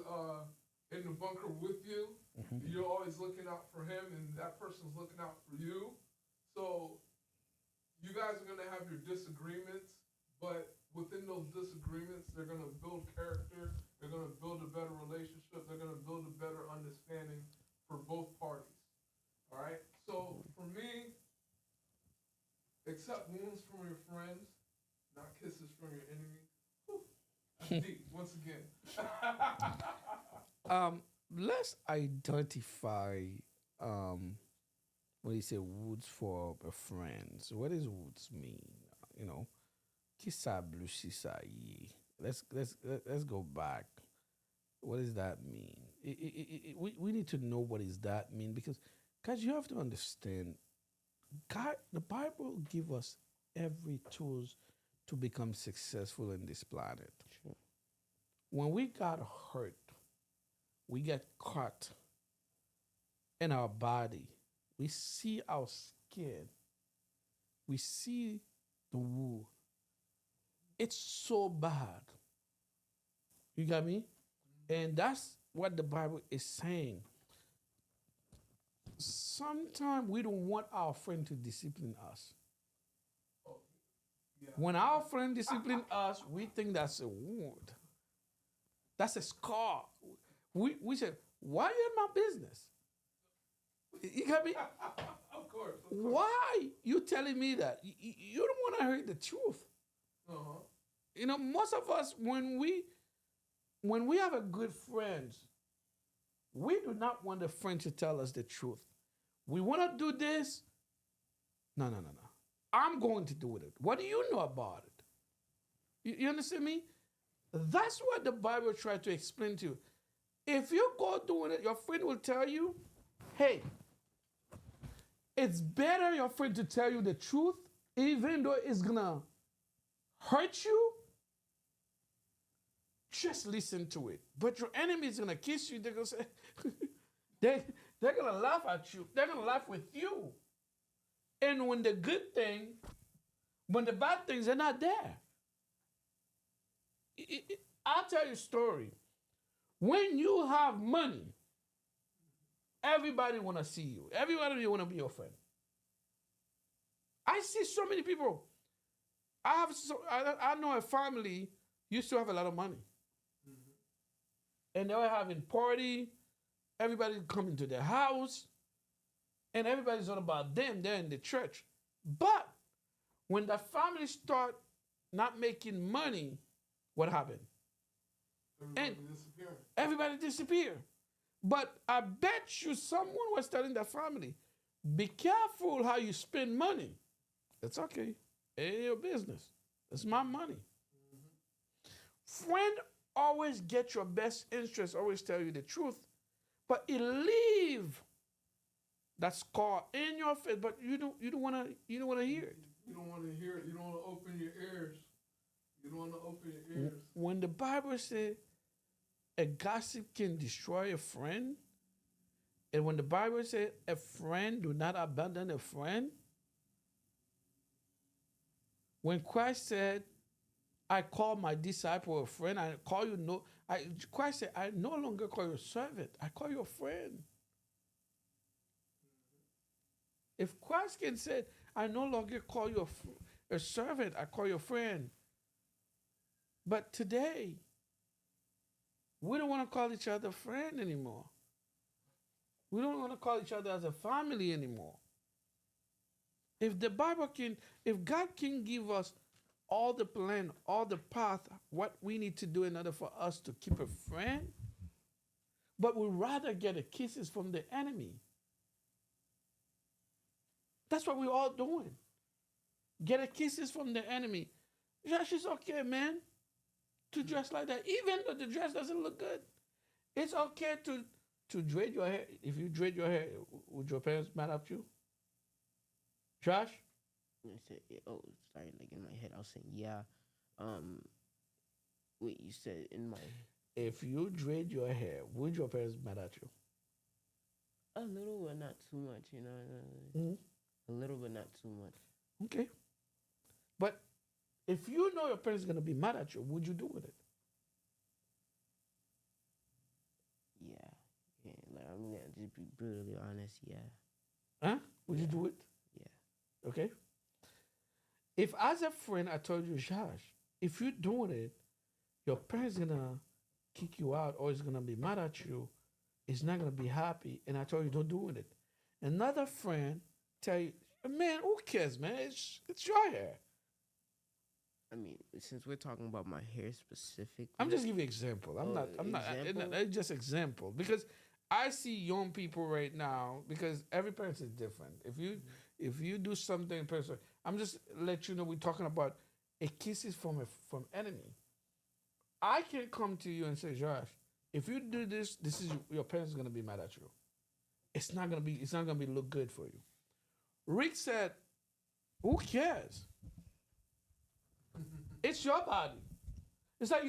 Speaker 3: in the bunker with you,
Speaker 1: Hmm.
Speaker 3: you're always looking out for him, and that person's looking out for you. So you guys are gonna have your disagreements, but within those disagreements, they're gonna build character. They're gonna build a better relationship. They're gonna build a better understanding for both parties. All right. So for me, accept wounds from your friends, not kisses from your enemy. Whew, that's deep. Once again.
Speaker 1: Let's identify when you say woods for a friends, what does woods mean? You know, kisa blue sisa ye. Let's go back. What does that mean? We need to know what does that mean because, guys, you have to understand. God, the Bible give us every tools to become successful in this planet.
Speaker 2: Sure.
Speaker 1: When we got hurt, we get cut in our body. We see our skin. We see the wound. It's so bad. You got me? And that's what the Bible is saying. Sometimes we don't want our friend to discipline us.
Speaker 3: Oh, yeah.
Speaker 1: When our friend discipline us, we think that's a wound. That's a scar. We say, why are you in my business? You got me?
Speaker 3: Of course.
Speaker 1: Why you telling me that? You don't want to hear the truth.
Speaker 3: Uh-huh.
Speaker 1: You know, most of us, when we have a good friend, we do not want the friend to tell us the truth. We want to do this. No. I'm going to do it. What do you know about it? You understand me? That's what the Bible tried to explain to you. If you go doing it, your friend will tell you, hey, it's better your friend to tell you the truth, even though it's gonna hurt you. Just listen to it. But your enemy is gonna kiss you. They're gonna say, they're gonna laugh at you. They're gonna laugh with you. And when the good thing, when the bad things are not there. I'll tell you a story. When you have money, everybody wanna see you. Everybody wanna be your friend. I see so many people. I know a family used to have a lot of money. And they were having party. Everybody coming to their house. And everybody's all about them. They're in the church. But when the family start not making money, what happened? Everybody disappeared. But I bet you someone was telling the family, be careful how you spend money. It's okay. It ain't your business. It's my money. Friend always get your best interest, always tell you the truth, but it leave that scar in your face, but you don't wanna hear it.
Speaker 3: You don't want to hear it. You don't want to open your ears. You don't want to open your ears.
Speaker 1: When the Bible says a gossip can destroy a friend, and when the Bible says a friend do not abandon a friend, when Christ said, I call my disciple a friend, I call you no, Christ said, I no longer call you a servant, I call you a friend. If Christ can say, I no longer call you a servant, I call you a friend. But today, we don't want to call each other friend anymore. We don't want to call each other as a family anymore. If the Bible can, if God can give us all the plan, all the path, what we need to do in order for us to keep a friend, but we'd rather get the kisses from the enemy. That's what we're all doing. Get the kisses from the enemy. Josh, it's okay, man, to dress like that. Even though the dress doesn't look good. It's okay to braid your hair. If you braid your hair, would your parents mad at you? Josh?
Speaker 2: I said, oh, sorry, like in my head, I was saying, yeah. Wait, you said in my...
Speaker 1: If you braid your hair, would your parents mad at you?
Speaker 2: A little, but not too much, you know.
Speaker 1: Mm-hmm.
Speaker 2: A little, but not too much.
Speaker 1: Okay. But if you know your parents are going to be mad at you, would you do with it?
Speaker 2: Yeah. Like, I'm going to just be brutally honest, yeah.
Speaker 1: Huh? Would you do it?
Speaker 2: Yeah.
Speaker 1: Okay. If as a friend I told you, Josh, if you're doing it, your parents gonna kick you out or is gonna be mad at you, is not gonna be happy, and I told you don't do it. Another friend tell you, man, who cares, man? It's your hair.
Speaker 2: I mean, since we're talking about my hair specifically,
Speaker 1: I'm just giving you example. I'm not.
Speaker 2: Example?
Speaker 1: It's just example because I see young people right now because every parent is different. If you do something personal, I'm just let you know we're talking about a kisses from enemy. I can come to you and say, Josh, if you do this, this is your parents are gonna be mad at you. It's not gonna be look good for you. Rick said, who cares? It's your body. It's like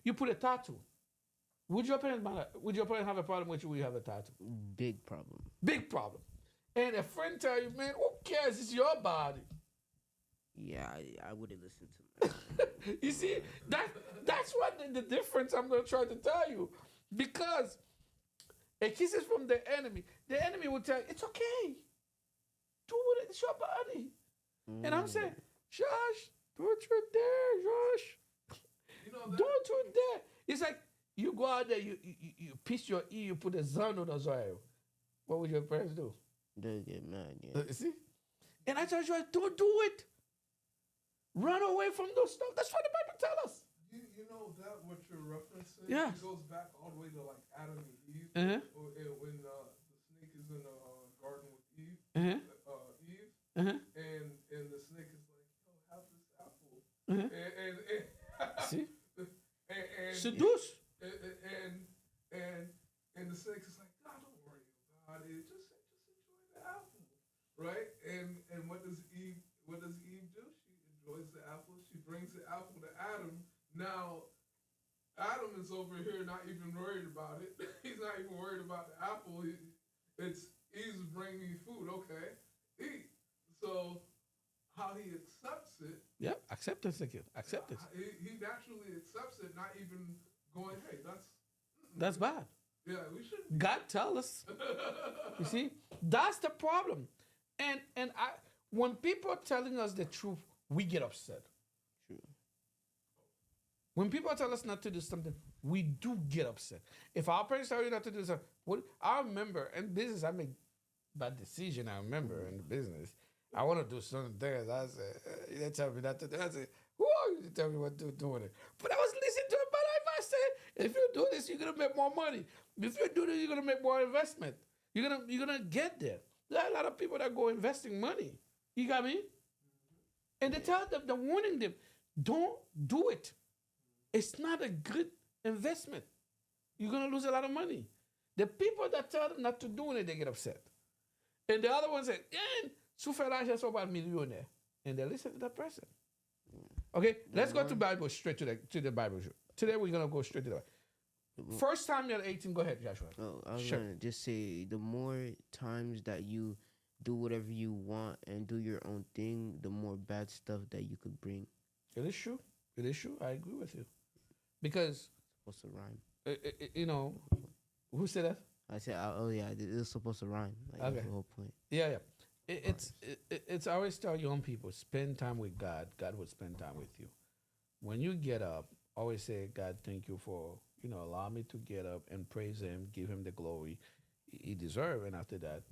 Speaker 1: you put a tattoo. Would your parents have a problem with you when you have a tattoo?
Speaker 2: Big problem.
Speaker 1: Big problem. And a friend tell you, man, who cares? It's your body.
Speaker 2: Yeah, I wouldn't listen to my
Speaker 1: You see, that's what the difference I'm gonna try to tell you. Because a kiss is from the enemy. The enemy will tell you, it's okay. Do it, it's your body. And I'm saying, Josh, do it right there, Josh.
Speaker 3: You know
Speaker 1: Do
Speaker 3: that.
Speaker 1: it right there. It's like you go out there, you piss your ear, you put a zone on the soil. What would your parents do?
Speaker 2: They'll get mad, yeah.
Speaker 1: You see? And I tell you, don't do it. Run away from those stuff. That's what the Bible tells us.
Speaker 3: You know that what you're referencing?
Speaker 1: Yeah.
Speaker 3: It goes back all the way to like Adam and Eve.
Speaker 1: Uh-huh.
Speaker 3: When the snake is in the garden with Eve.
Speaker 1: Uh-huh.
Speaker 3: Eve.
Speaker 1: Uh-huh.
Speaker 3: And the snake is like, yo, have this apple.
Speaker 1: Uh-huh.
Speaker 3: And
Speaker 1: See?
Speaker 3: and
Speaker 1: Seduce.
Speaker 3: and the snake is like, nah, don't worry about it. Just enjoy the apple, right? And what does Eve do? She enjoys the apple. She brings the apple to Adam. Now, Adam is over here not even worried about it. He's not even worried about the apple. It's Eve's bringing me food. Okay, eat. So how he accepts it.
Speaker 1: Yep, acceptance again. Acceptance.
Speaker 3: He naturally accepts it, not even going, hey,
Speaker 1: That's bad.
Speaker 3: yeah, we should.
Speaker 1: God tell us. You see? That's the problem. And when people are telling us the truth, we get upset.
Speaker 2: True.
Speaker 1: When people tell us not to do something, we do get upset. If our parents tell you not to do something, I remember in business, I make bad decision. I remember in the business, I want to do certain things. I said, they tell me not to do. I said, who are you to tell me what to do doing it? But I was listening to it. But if I said, if you do this, you're gonna make more money. If you do this, you're gonna make more investment. You're gonna get there. There are a lot of people that go investing money. You got me? And they tell them, they're warning them, don't do it. It's not a good investment. You're gonna lose a lot of money. The people that tell them not to do it, they get upset. And the other one said, "Su fais l'argent sur un millionnaire," and they listen to that person. Okay, let's go to Bible straight to the Bible. Today we're gonna go straight to the Bible. First time you're 18, go ahead, Joshua.
Speaker 2: Oh, I was
Speaker 1: Sure.
Speaker 2: gonna just say the more times that you do whatever you want and do your own thing, the more bad stuff that you could bring.
Speaker 1: It is true. It is true. I agree with you. Because
Speaker 2: Supposed to rhyme.
Speaker 1: who said that?
Speaker 2: I said, oh yeah, it was supposed to rhyme. Like
Speaker 1: Okay.
Speaker 2: that's the whole point.
Speaker 1: Yeah. It's I always tell young people, spend time with God. God will spend time with you. When you get up, always say, God, thank you for allow me to get up and praise Him, give Him the glory He deserves, and after that,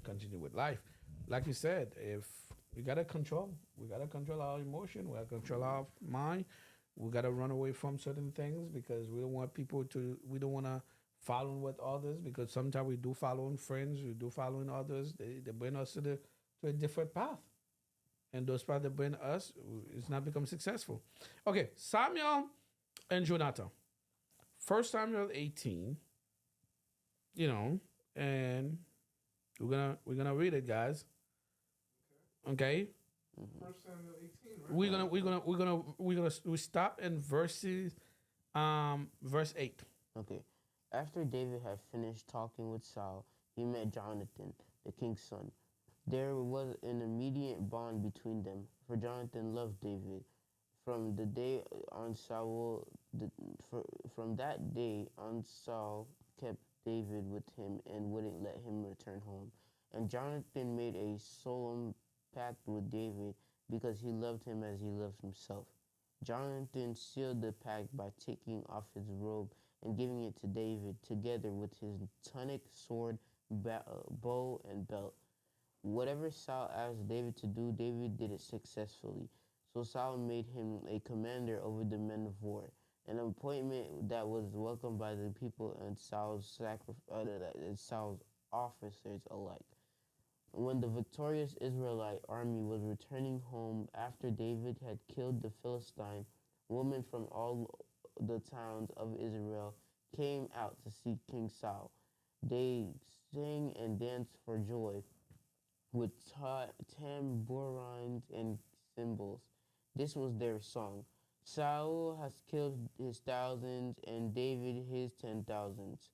Speaker 1: continue with life. Like you said, if we gotta control our emotion, we gotta control our mind. We gotta run away from certain things because we don't want we don't want to follow what others, because sometimes we do following friends, we do following others. They bring us to a different path, and those paths that bring us is not become successful. Okay, Samuel and Jonathan. First Samuel 18. And we're gonna read it, guys. Okay.
Speaker 3: First Samuel 18, right?
Speaker 1: We stop in verse 8.
Speaker 2: Okay. After David had finished talking with Saul, he met Jonathan, the king's son. There was an immediate bond between them, for Jonathan loved David. From the day on from that day on, Saul kept David with him and wouldn't let him return home. And Jonathan made a solemn pact with David because he loved him as he loved himself. Jonathan sealed the pact by taking off his robe and giving it to David, together with his tunic, sword, bow, and belt. Whatever Saul asked David to do, David did it successfully. So Saul made him a commander over the men of war. an appointment that was welcomed by the people and Saul's officers alike. When the victorious Israelite army was returning home after David had killed the Philistine, women from all the towns of Israel came out to see King Saul. They sang and danced for joy with tambourines and cymbals. This was their song. Saul has killed his thousands and David his 10,000s.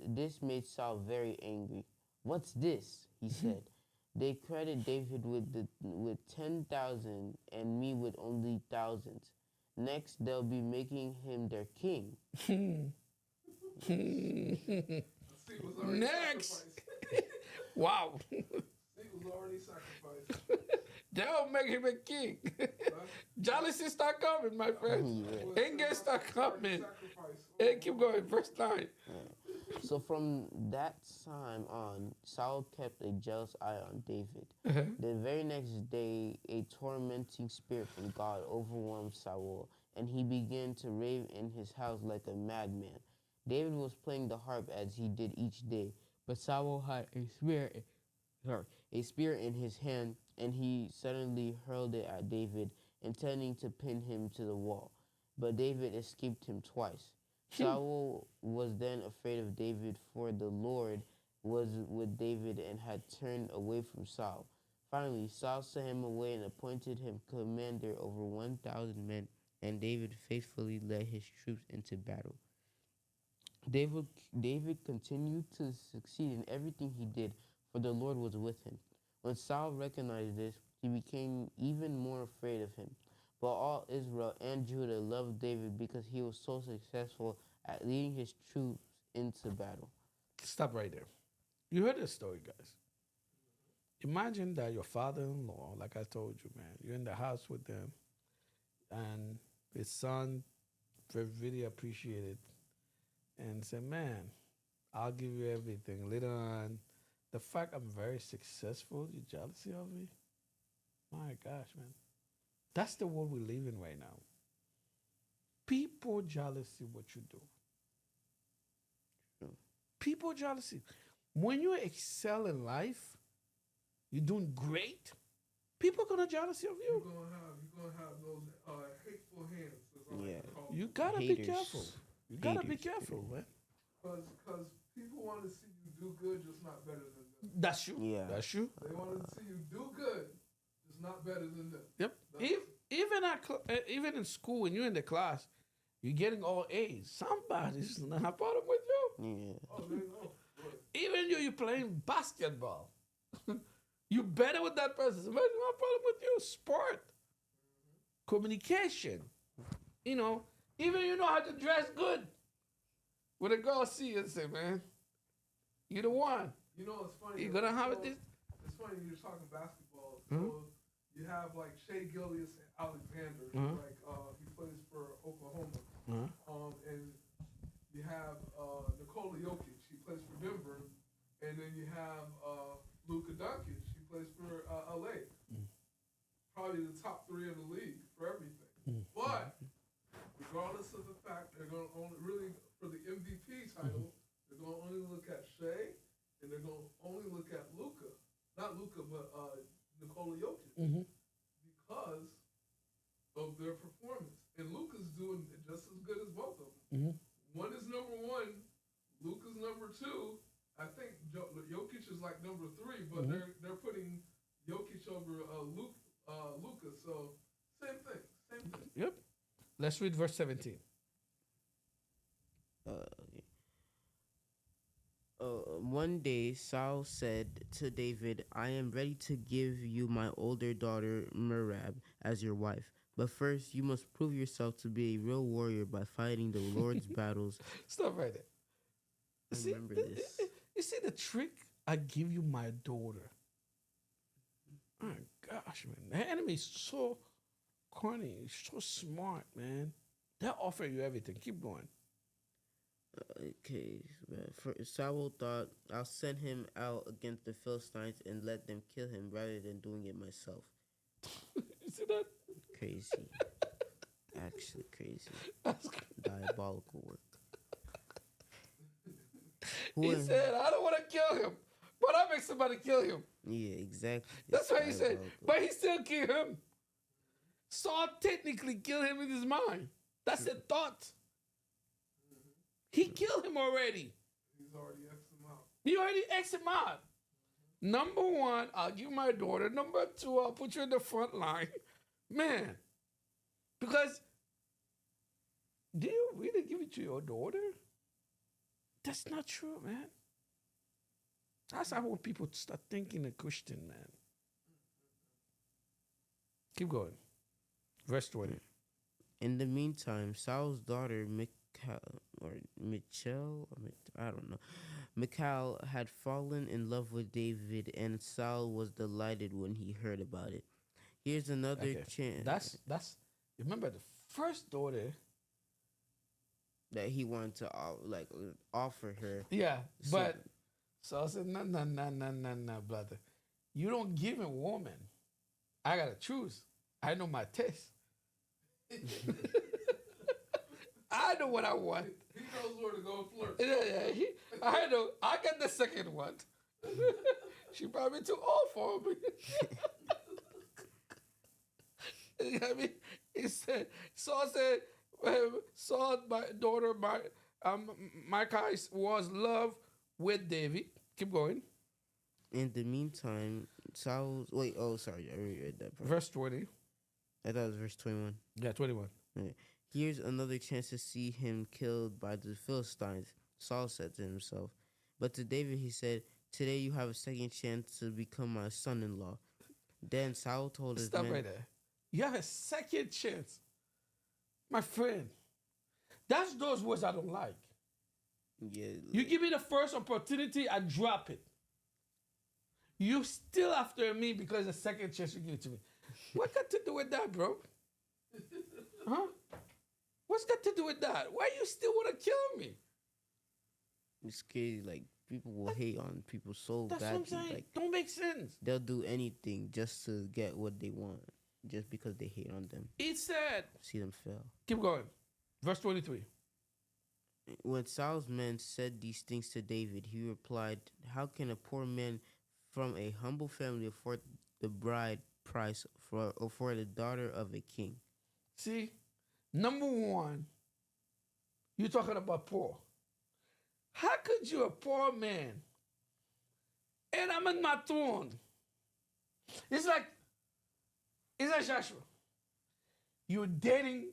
Speaker 2: This made Saul very angry. What's this? He said. They credit David with 10,000 and me with only thousands. Next, they'll be making him their king.
Speaker 1: Next. Wow.
Speaker 3: He was already sacrificed.
Speaker 1: They'll make him a king. Jealousy start coming, my friend. Anger start coming. Hey, keep going. Verse 9.
Speaker 2: So from that time on, Saul kept a jealous eye on David. The very next day, a tormenting spirit from God overwhelmed Saul, and he began to rave in his house like a madman. David was playing the harp as he did each day, but Saul had a spear in his hand, and he suddenly hurled it at David, intending to pin him to the wall. But David escaped him twice. Saul was then afraid of David, for the Lord was with David and had turned away from Saul. Finally, Saul sent him away and appointed him commander over 1,000 men, and David faithfully led his troops into battle. David continued to succeed in everything he did, for the Lord was with him. When Saul recognized this, he became even more afraid of him. But all Israel and Judah loved David because he was so successful at leading his troops into battle.
Speaker 1: Stop right there. You heard this story, guys. Imagine that your father-in-law, like I told you, man, you're in the house with them, and his son really appreciated and said, man, I'll give you everything. Later on, the fact I'm very successful, you jealousy of me? My gosh, man. That's the world we live in right now. People jealousy what you do. People jealousy. When you excel in life, you're doing great, people gonna jealousy of you.
Speaker 3: You're gonna have those hateful hands.
Speaker 2: Yeah.
Speaker 1: You gotta be careful. You gotta be careful, man.
Speaker 3: Because people want to see you do good, just not better than them.
Speaker 1: That's true.
Speaker 2: Yeah.
Speaker 1: That's true.
Speaker 3: They want to see you do good, just not better than them.
Speaker 1: Yep. Even in school, when you're in the class, you're getting all A's. Somebody's not a problem with you.
Speaker 2: Yeah.
Speaker 3: Oh, they know.
Speaker 1: Even you're playing basketball. You better with that person. Somebody's not a problem with you. Sport. Communication. You know, even you know how to dress good. When a girl see you and say, man, you the one.
Speaker 3: You know, it's funny.
Speaker 1: You're gonna have it.
Speaker 3: It's funny you're talking basketball.
Speaker 1: Mhm.
Speaker 3: So you have like Shea Gilgeous Alexander,
Speaker 1: Mhm.
Speaker 3: like he plays for Oklahoma.
Speaker 1: Uh-huh.
Speaker 3: And you have Nikola Jokic, he plays for Denver, and then you have Luka Doncic, he plays for LA. Probably the top three in the league for everything. But regardless of the fact, they're going to only really for the MVP title, they're going to only look at Shea, and they're going to only look at Luka, not Luka, but Nikola Jokic, because of their performance. And Luka's doing just as good as both of them. One is number one, Luka's number two. I think Jokic is like number three, but they're putting Jokic over Luka. So same thing.
Speaker 1: Yep. Let's read verse 17.
Speaker 2: One day Saul said to David, I am ready to give you my older daughter Merab as your wife. But first, you must prove yourself to be a real warrior by fighting the Lord's battles.
Speaker 1: Stop right there.
Speaker 2: I remember this.
Speaker 1: You see the trick? I give you my daughter. My gosh, man. The enemy is so corny. He's so smart, man. They'll offer you everything. Keep going.
Speaker 2: Okay, Saul thought, I'll send him out against the Philistines and let them kill him rather than doing it myself.
Speaker 1: You see that?
Speaker 2: Crazy. Actually crazy.
Speaker 1: That's
Speaker 2: Diabolical work.
Speaker 1: He said, I don't want to kill him, but I make somebody kill him.
Speaker 2: Yeah, exactly.
Speaker 1: That's what he said.
Speaker 2: Diabolical.
Speaker 1: But he still killed him. Saul technically killed him in his mind. That's a thought. He killed him already.
Speaker 3: He's already X'd him out.
Speaker 1: He already X'd him out. Number one, I'll give you my daughter. Number two, I'll put you in the front line. Man, because do you really give it to your daughter? That's not true, man. That's how people start thinking a Christian, man. Keep going. Verse 20.
Speaker 2: In the meantime, Saul's daughter Michal, I don't know, Michal had fallen in love with David, and Saul was delighted when he heard about it. Here's another chance.
Speaker 1: That's remember the first daughter.
Speaker 2: That he wanted to offer her.
Speaker 1: Yeah, but Saul said, no, brother. You don't give a woman. I gotta choose. I know my taste. I know what I want.
Speaker 3: He knows where to go flirt.
Speaker 1: Yeah. I know. I got the second one. She probably too old for me. You know what I mean? He said, Saul said, my daughter, Micah was love with David. Keep going.
Speaker 2: In the meantime, Saul's sorry, I already read that part.
Speaker 1: Verse 20.
Speaker 2: I thought it was verse 21.
Speaker 1: Yeah, 21.
Speaker 2: Right. Here's another chance to see him killed by the Philistines, Saul said to himself. But to David he said, today you have a second chance to become my son-in-law. Then Saul told his men...
Speaker 1: Stop right there. You have a second chance. My friend, that's those words I don't like.
Speaker 2: Yeah.
Speaker 1: You give me the first opportunity, I drop it. You still after me because the second chance you give it to me. What got to do with that, bro? Huh? What's got to do with that? Why you still want to kill me?
Speaker 2: It's crazy. Like, people will hate on people so
Speaker 1: That's
Speaker 2: badly.
Speaker 1: what I'm saying.
Speaker 2: Like,
Speaker 1: Don't make sense.
Speaker 2: they'll do anything just to get what they want, just because they hate on them.
Speaker 1: It's sad.
Speaker 2: See them fail.
Speaker 1: Keep going. Verse 23.
Speaker 2: When Saul's men said these things to David, he replied, how can a poor man from a humble family afford the bride price for the daughter of a king?
Speaker 1: See, number one, you're talking about poor. How could you, a poor man, and I'm in my throne? It's like Joshua. You're dating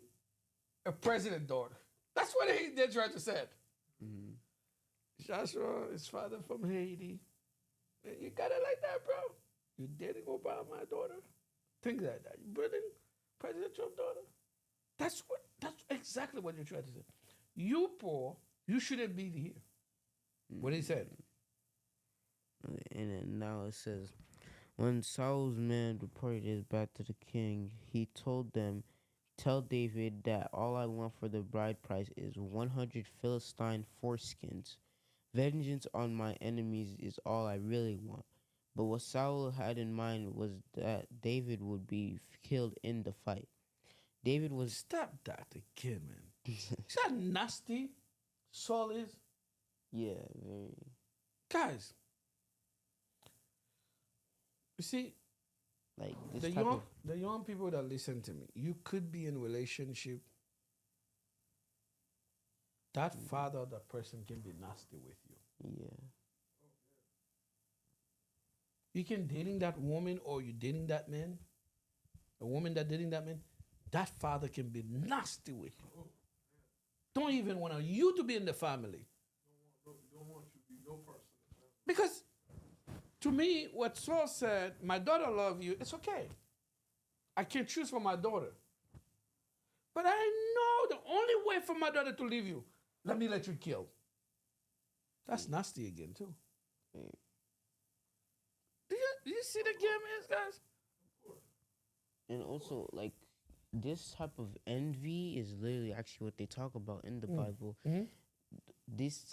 Speaker 1: a president daughter. That's what they're trying to say.
Speaker 2: Mm-hmm.
Speaker 1: Joshua is father from Haiti. You got it like that, bro. You're dating Obama, my daughter. Things like that. You're dating President Trump daughter. That's exactly what you're trying to say. You poor, you shouldn't be here. Mm-hmm. What he said.
Speaker 2: And then now it says, when Saul's men reported this back to the king, he told them, tell David that all I want for the bride price is 100 Philistine foreskins. Vengeance on my enemies is all I really want. But what Saul had in mind was that David would be killed in the fight. David was...
Speaker 1: Stop that again, man. Is that nasty? Saul is?
Speaker 2: Yeah, very...
Speaker 1: Guys, you see,
Speaker 2: like
Speaker 1: the young people that listen to me, you could be in a relationship. That father of that person can be nasty with you.
Speaker 2: Yeah.
Speaker 1: You can dating that woman or you dating that man, a woman that dating that man, that father can be nasty with you. Don't even want you to be in the family.
Speaker 3: Don't want you to be no person.
Speaker 1: Because to me, what Saul said, my daughter love you, it's okay. I can choose for my daughter. But I know the only way for my daughter to leave you, let me let you kill. That's nasty again, too. Do you see the game is, guys?
Speaker 2: And also, like, this type of envy is literally actually what they talk about in the Bible.
Speaker 1: Mm-hmm.
Speaker 2: These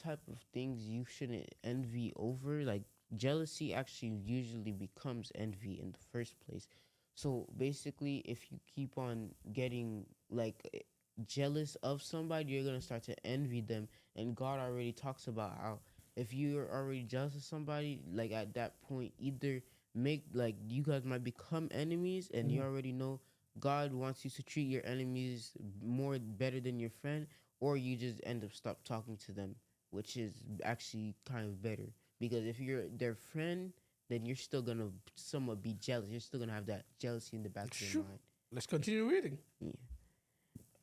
Speaker 2: type of things you shouldn't envy over. Like, jealousy actually usually becomes envy in the first place. So basically, if you keep on getting like jealous of somebody, you're gonna start to envy them. And God already talks about how if you're already jealous of somebody, like at that point, either make like you guys might become enemies, and you already know God wants you to treat your enemies more better than your friend, or you just end up stop talking to them, which is actually kind of better. Because if you're their friend, then you're still gonna somewhat be jealous. You're still gonna have that jealousy in the back of your
Speaker 1: Sure.
Speaker 2: mind.
Speaker 1: Let's continue reading.
Speaker 2: Yeah.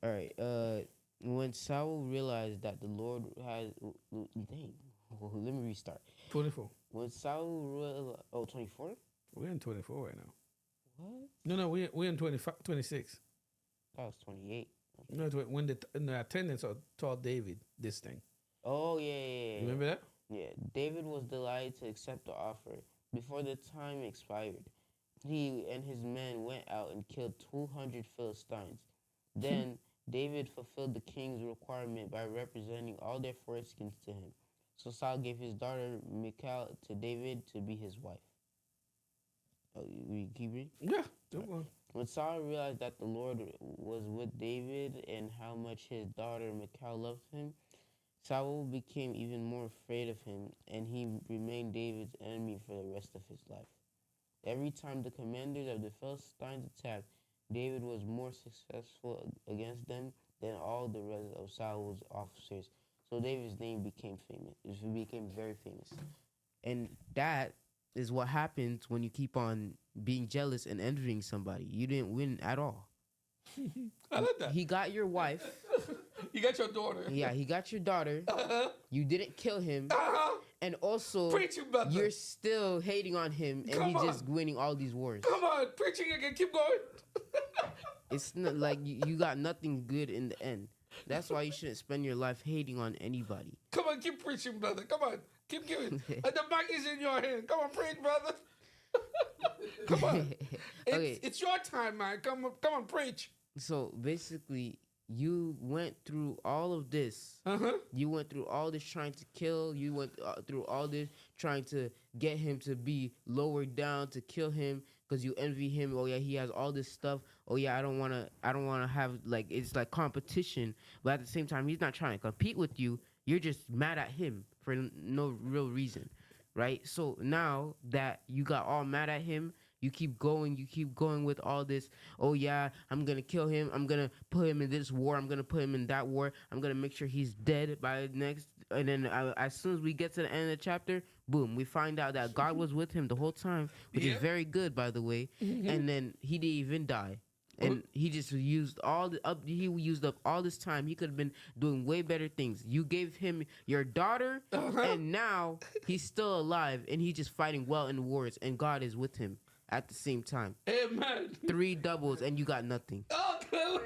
Speaker 2: All right. When Saul realized that the Lord had, dang, let me restart.
Speaker 1: 24.
Speaker 2: When Saul realized, 24?
Speaker 1: We're in 24 right now.
Speaker 2: What?
Speaker 1: No, we're in 25, 26.
Speaker 2: That was 28.
Speaker 1: No, when the attendants told David this thing.
Speaker 2: Oh yeah.
Speaker 1: Remember that?
Speaker 2: Yeah. David was delighted to accept the offer. Before the time expired, he and his men went out and killed 200 Philistines. Then David fulfilled the king's requirement by representing all their foreskins to him. So Saul gave his daughter Michal to David to be his wife. Oh, you keep reading?
Speaker 1: Yeah. Go on.
Speaker 2: When Saul realized that the Lord was with David and how much his daughter Michal loved him, Saul became even more afraid of him, and he remained David's enemy for the rest of his life. Every time the commanders of the Philistines attacked, David was more successful against them than all the rest of Saul's officers. So David's name became famous. It became very famous. And that is what happens when you keep on being jealous and envying somebody. You didn't win at all.
Speaker 1: I like that.
Speaker 2: He got your wife.
Speaker 1: You got your daughter.
Speaker 2: Yeah, he got your daughter. You didn't kill him. And also,
Speaker 1: Preach, brother.
Speaker 2: you're still hating on him, and
Speaker 1: Come
Speaker 2: he's just winning all these wars.
Speaker 1: Come on, preaching again. Keep going.
Speaker 2: It's not like you got nothing good in the end. That's why you shouldn't spend your life hating on anybody.
Speaker 1: Come on, keep preaching, brother. Come on, keep giving. The mic is in your hand. Come on, preach, brother. Come on.
Speaker 2: Okay.
Speaker 1: It's your time, man. Come on, preach.
Speaker 2: So basically, you went through all of this. You went through all this trying to kill. You went through all this trying to get him to be lowered down, to kill him because you envy him. Oh yeah, he has all this stuff. Oh yeah, I don't wanna have like it's like competition. But at the same time, he's not trying to compete with you. You're just mad at him for no real reason, right? So now that you got all mad at him, you keep going with all this. Oh yeah, I'm gonna kill him. I'm gonna put him in this war. I'm gonna put him in that war. I'm gonna make sure he's dead by next. And then as soon as we get to the end of the chapter, boom, we find out that God was with him the whole time, which is very good, by the way. And then he didn't even die. And he just used he used up all this time. He could have been doing way better things. You gave him your daughter, and now he's still alive, and he's just fighting well in wars, and God is with him at the same time.
Speaker 1: Amen.
Speaker 2: 3 doubles, and you got nothing.
Speaker 1: Okay.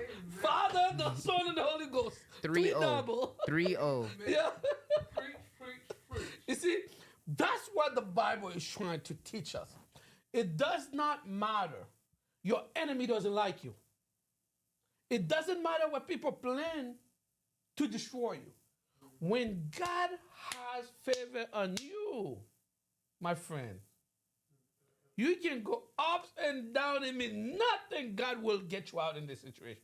Speaker 1: Father, the Son, and the Holy Ghost.
Speaker 2: 3-0.
Speaker 1: Double.
Speaker 2: 3-0.
Speaker 1: Yeah.
Speaker 3: Preach.
Speaker 1: You see, that's what the Bible is trying to teach us. It does not matter. Your enemy doesn't like you. It doesn't matter what people plan to destroy you. When God has favor on you, my friend, you can go up and down and mean nothing. God will get you out in this situation.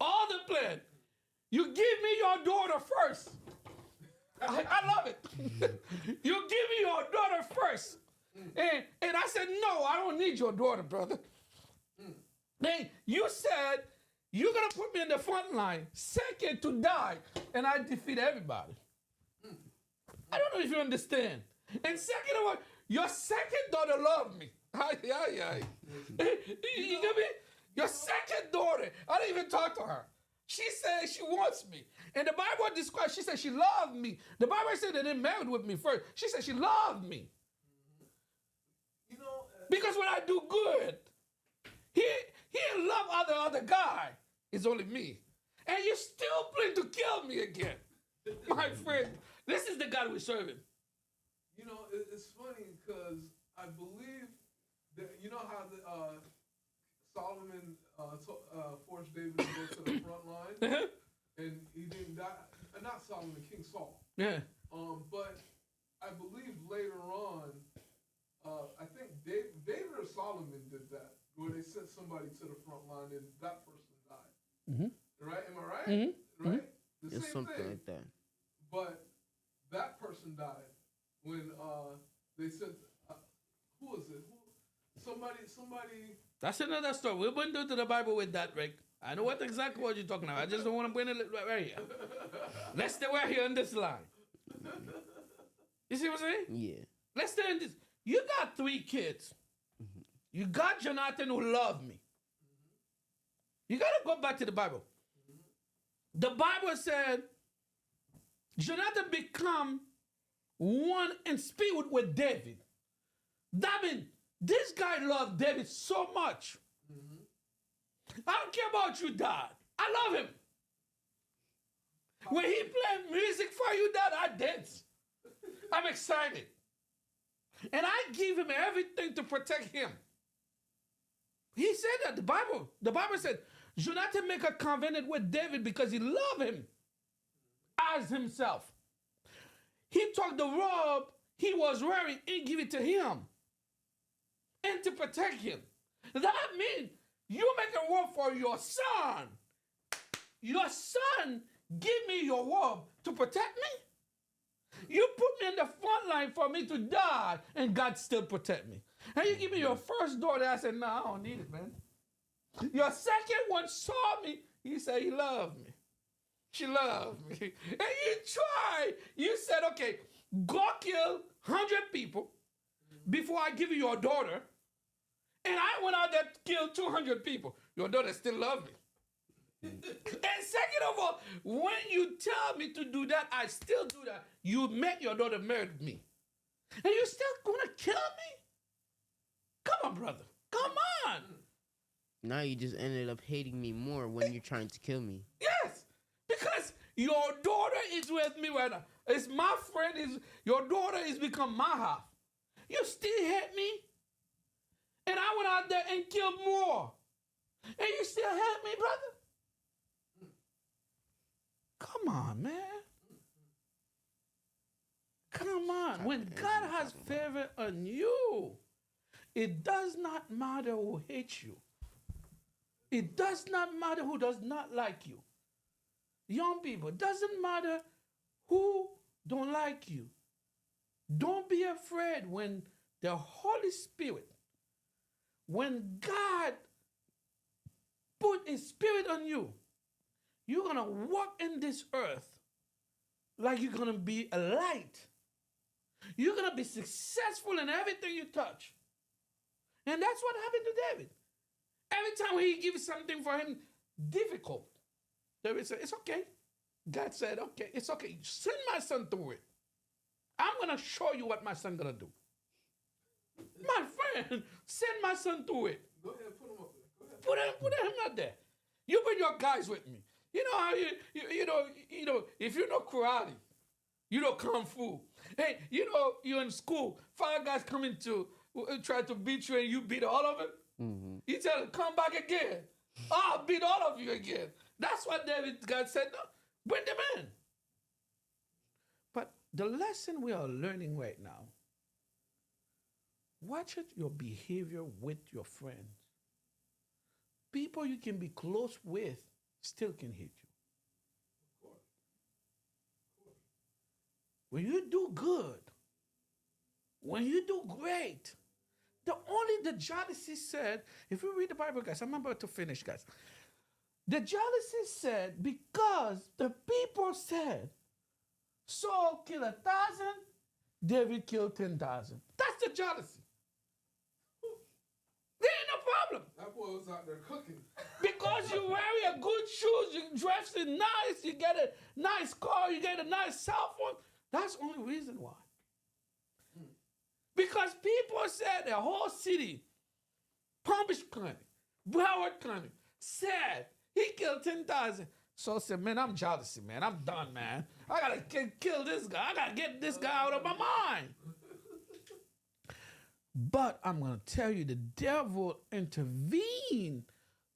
Speaker 1: All the plan. You give me your daughter first. I love it. You give me your daughter first. And I said, no, I don't need your daughter, brother. Then you said, you're going to put me in the front line, second to die, and I defeat everybody. I don't know if you understand. And second of all, your second daughter loved me. You get me? Your second daughter, I didn't even talk to her. She said she wants me. And the Bible describes, she said she loved me. The Bible said they didn't marry with me first. She said she loved me.
Speaker 3: You know,
Speaker 1: Because when I do good, he love other guy. It's only me. And you still plan to kill me again. My friend, this is the God we're serving.
Speaker 3: you know, it's funny because I believe that you know how Solomon forced David to go to the front line, and he didn't die. Not Solomon, King Saul.
Speaker 1: Yeah.
Speaker 3: But I believe later on, I think David or Solomon did that, where they sent somebody to the front line and that person died.
Speaker 1: Mm-hmm.
Speaker 3: Right? Am I right?
Speaker 1: Mm-hmm.
Speaker 3: Right? The
Speaker 2: It's
Speaker 3: same
Speaker 2: something
Speaker 3: thing.
Speaker 2: like that.
Speaker 3: But that person died when they sent. Who was it? Somebody.
Speaker 1: That's another story. We wouldn't do to the Bible with that, Rick. I know what exactly what you're talking about. I just don't want to bring it right here. Let's stay right here on this line. You see what I'm saying?
Speaker 2: Yeah.
Speaker 1: Let's stay in this. You got 3 kids. You got Jonathan who loved me. You got to go back to the Bible. The Bible said Jonathan become one in spirit with David. That means this guy loved David so much. I don't care about you, Dad. I love him. When he played music for you, Dad, I dance. I'm excited. And I give him everything to protect him. He said that, the Bible said, Jonathan make a covenant with David because he loved him as himself. He took the robe he was wearing and give it to him. And to protect him. That means you make a robe for your son. Your son give me your robe to protect me. You put me in the front line for me to die, and God still protect me. And you give me your first daughter. I said, no, I don't need it, man. Your second one saw me. He said he loved me. She loved me. And you tried. You said, okay, go kill 100 people before I give you your daughter. And I went out there to kill 200 people. Your daughter still loved me. And second of all, when you tell me to do that, I still do that. You make your daughter marry me. And you still gonna kill me? Come on, brother. Come on.
Speaker 2: Now you just ended up hating me more when you're trying to kill me.
Speaker 1: Yes. Because your daughter is with me right now. It's my friend. Your daughter is become my half. You still hate me? And I went out there and killed more. And you still hate me, brother? Come on, man. Come on. When God has favor on you, it does not matter who hates you. It does not matter who does not like you. Young people, it doesn't matter who don't like you. Don't be afraid when the Holy Spirit, when God put His Spirit on you, you're going to walk in this earth like you're going to be a light. You're going to be successful in everything you touch. And that's what happened to David. Every time he gives something for him difficult, David said, it's okay. God said, okay, it's okay. Send my son through it. I'm going to show you what my son going to do. My friend, send my son through it.
Speaker 3: Go ahead, put him up there. Go ahead.
Speaker 1: Put him out there. You bring your guys with me. You know how you know, if you know karate, you know kung fu. Hey, you know, you're in school, 5 guys coming to try to beat you and you beat all of them.
Speaker 2: Mm-hmm.
Speaker 1: You tell them, come back again. I'll beat all of you again. That's what God said, no, bring them in. But the lesson we are learning right now, watch it, your behavior with your friends. People you can be close with still can hate you.
Speaker 3: Of course.
Speaker 1: When you do good, when you do great, the jealousy said, if you read the Bible, guys, I'm about to finish, guys. The jealousy said, because the people said, Saul killed 1,000, David killed 10,000. That's the jealousy. There ain't no problem.
Speaker 3: That boy was out there cooking.
Speaker 1: Because you wear a good shoes, you dress it nice, you get a nice car, you get a nice cell phone. That's the only reason why. Because people said the whole city, Palm Beach County, Broward County, said he killed 10,000. So I said, man, I'm jealousy, man. I'm done, man. I gotta kill this guy. I gotta get this guy out of my mind. But I'm gonna tell you, the devil intervened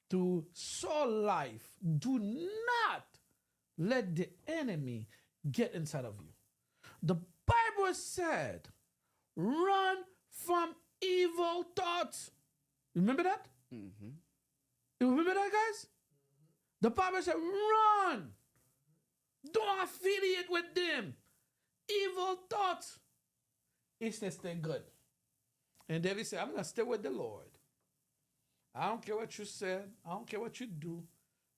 Speaker 1: through Saul's life. Do not let the enemy get inside of you. The Bible said, run from evil thoughts. Remember that?
Speaker 2: Mm-hmm.
Speaker 1: You remember that, guys? The Bible said, run. Don't affiliate with them. Evil thoughts. He said, stay good. And David said, I'm going to stay with the Lord. I don't care what you said. I don't care what you do.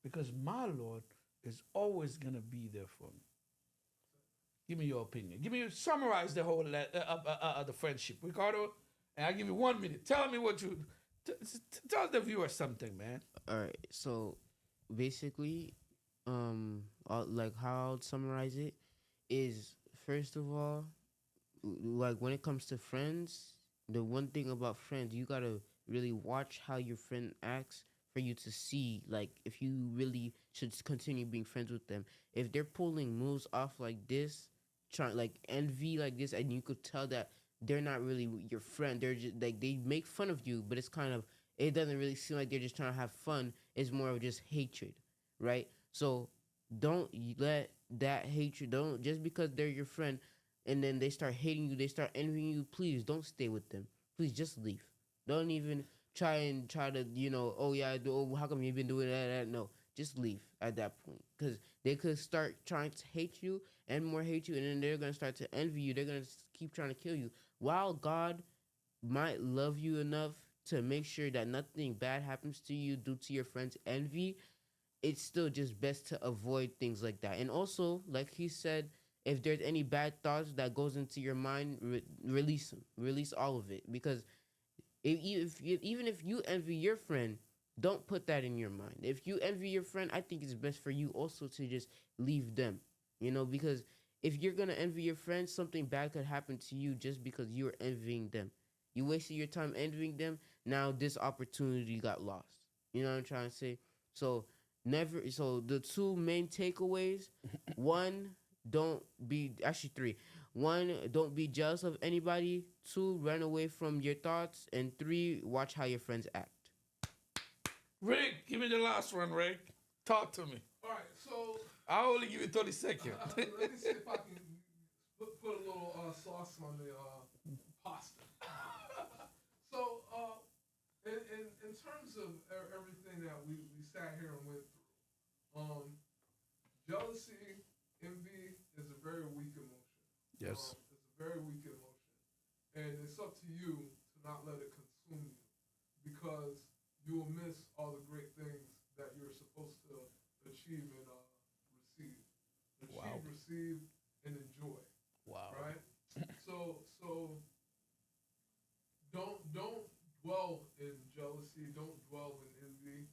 Speaker 1: Because my Lord is always going to be there for me. Give me your opinion. Summarize the whole the friendship. Ricardo, and I'll give you 1 minute. Tell me what you, tell the viewer something, man.
Speaker 2: All right. So basically, like how I'll summarize it is, first of all, like when it comes to friends, the one thing about friends, you gotta really watch how your friend acts for you to see like if you really should continue being friends with them. If they're pulling moves off like this, trying like envy like this, and you could tell that they're not really your friend. They're just like they make fun of you, but it's kind of, it doesn't really seem like they're just trying to have fun. It's more of just hatred, right? So don't let that hatred, don't just because they're your friend and then they start hating you, they start envying you, please don't stay with them. Please just leave. Don't even try to, oh yeah, oh, how come you've been doing that? No, just leave at that point. Because they could start trying to hate you and more hate you, and then they're going to start to envy you. They're going to keep trying to kill you. While God might love you enough to make sure that nothing bad happens to you due to your friend's envy, it's still just best to avoid things like that. And also, like he said, if there's any bad thoughts that goes into your mind, release them. Release all of it. Because even if you envy your friend, don't put that in your mind. If you envy your friend, I think it's best for you also to just leave them. Because if you're gonna envy your friend, something bad could happen to you just because you're envying them. You wasted your time envying them. Now this opportunity got lost. You know what I'm trying to say? So never. So the two main takeaways: one, don't be, actually three. One, don't be jealous of anybody. Two, run away from your thoughts. And three, watch how your friends act.
Speaker 1: Rick, give me the last one, Rick. Talk to me.
Speaker 3: All right, so
Speaker 1: I only give you 30 seconds.
Speaker 3: let me see if I can put a little sauce on the pasta. So, in terms of everything that we sat here and went through, jealousy, envy is a very weak emotion.
Speaker 1: Yes.
Speaker 3: It's a very weak emotion. And it's up to you to not let it consume you, because you will miss all the great things that you're supposed to achieve and receive.
Speaker 1: Wow.
Speaker 3: Receive, and enjoy.
Speaker 1: Wow.
Speaker 3: Right? So don't dwell in jealousy, don't dwell in envy.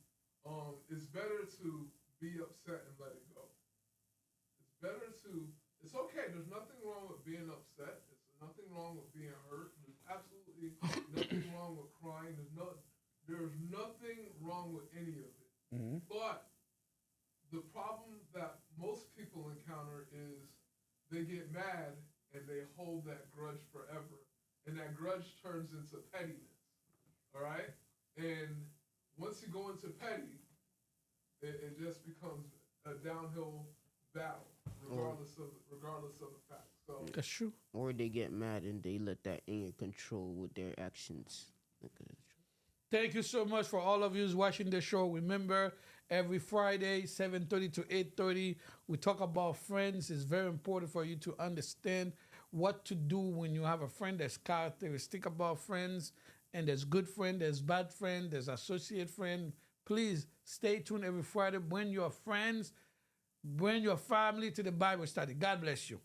Speaker 3: It's better to be upset and let it go. It's better to, it's okay, there's nothing wrong with being upset. There's nothing wrong with being hurt. There's absolutely nothing wrong with crying. There's nothing wrong with any of it.
Speaker 1: Mm-hmm.
Speaker 3: But the problem that most people encounter is they get mad and they hold that grudge forever. And that grudge turns into pettiness. All right? And once you go into petty, it just becomes a downhill battle, regardless of the fact. So
Speaker 1: That's true.
Speaker 2: Or they get mad and they let that anger control with their actions.
Speaker 1: Thank you so much for all of you who's watching the show. Remember, every Friday, 7:30 to 8:30, we talk about friends. It's very important for you to understand what to do when you have a friend. There's characteristic about friends, and there's good friend, there's bad friend, there's associate friend. Please stay tuned every Friday. Bring your friends, bring your family to the Bible study. God bless you.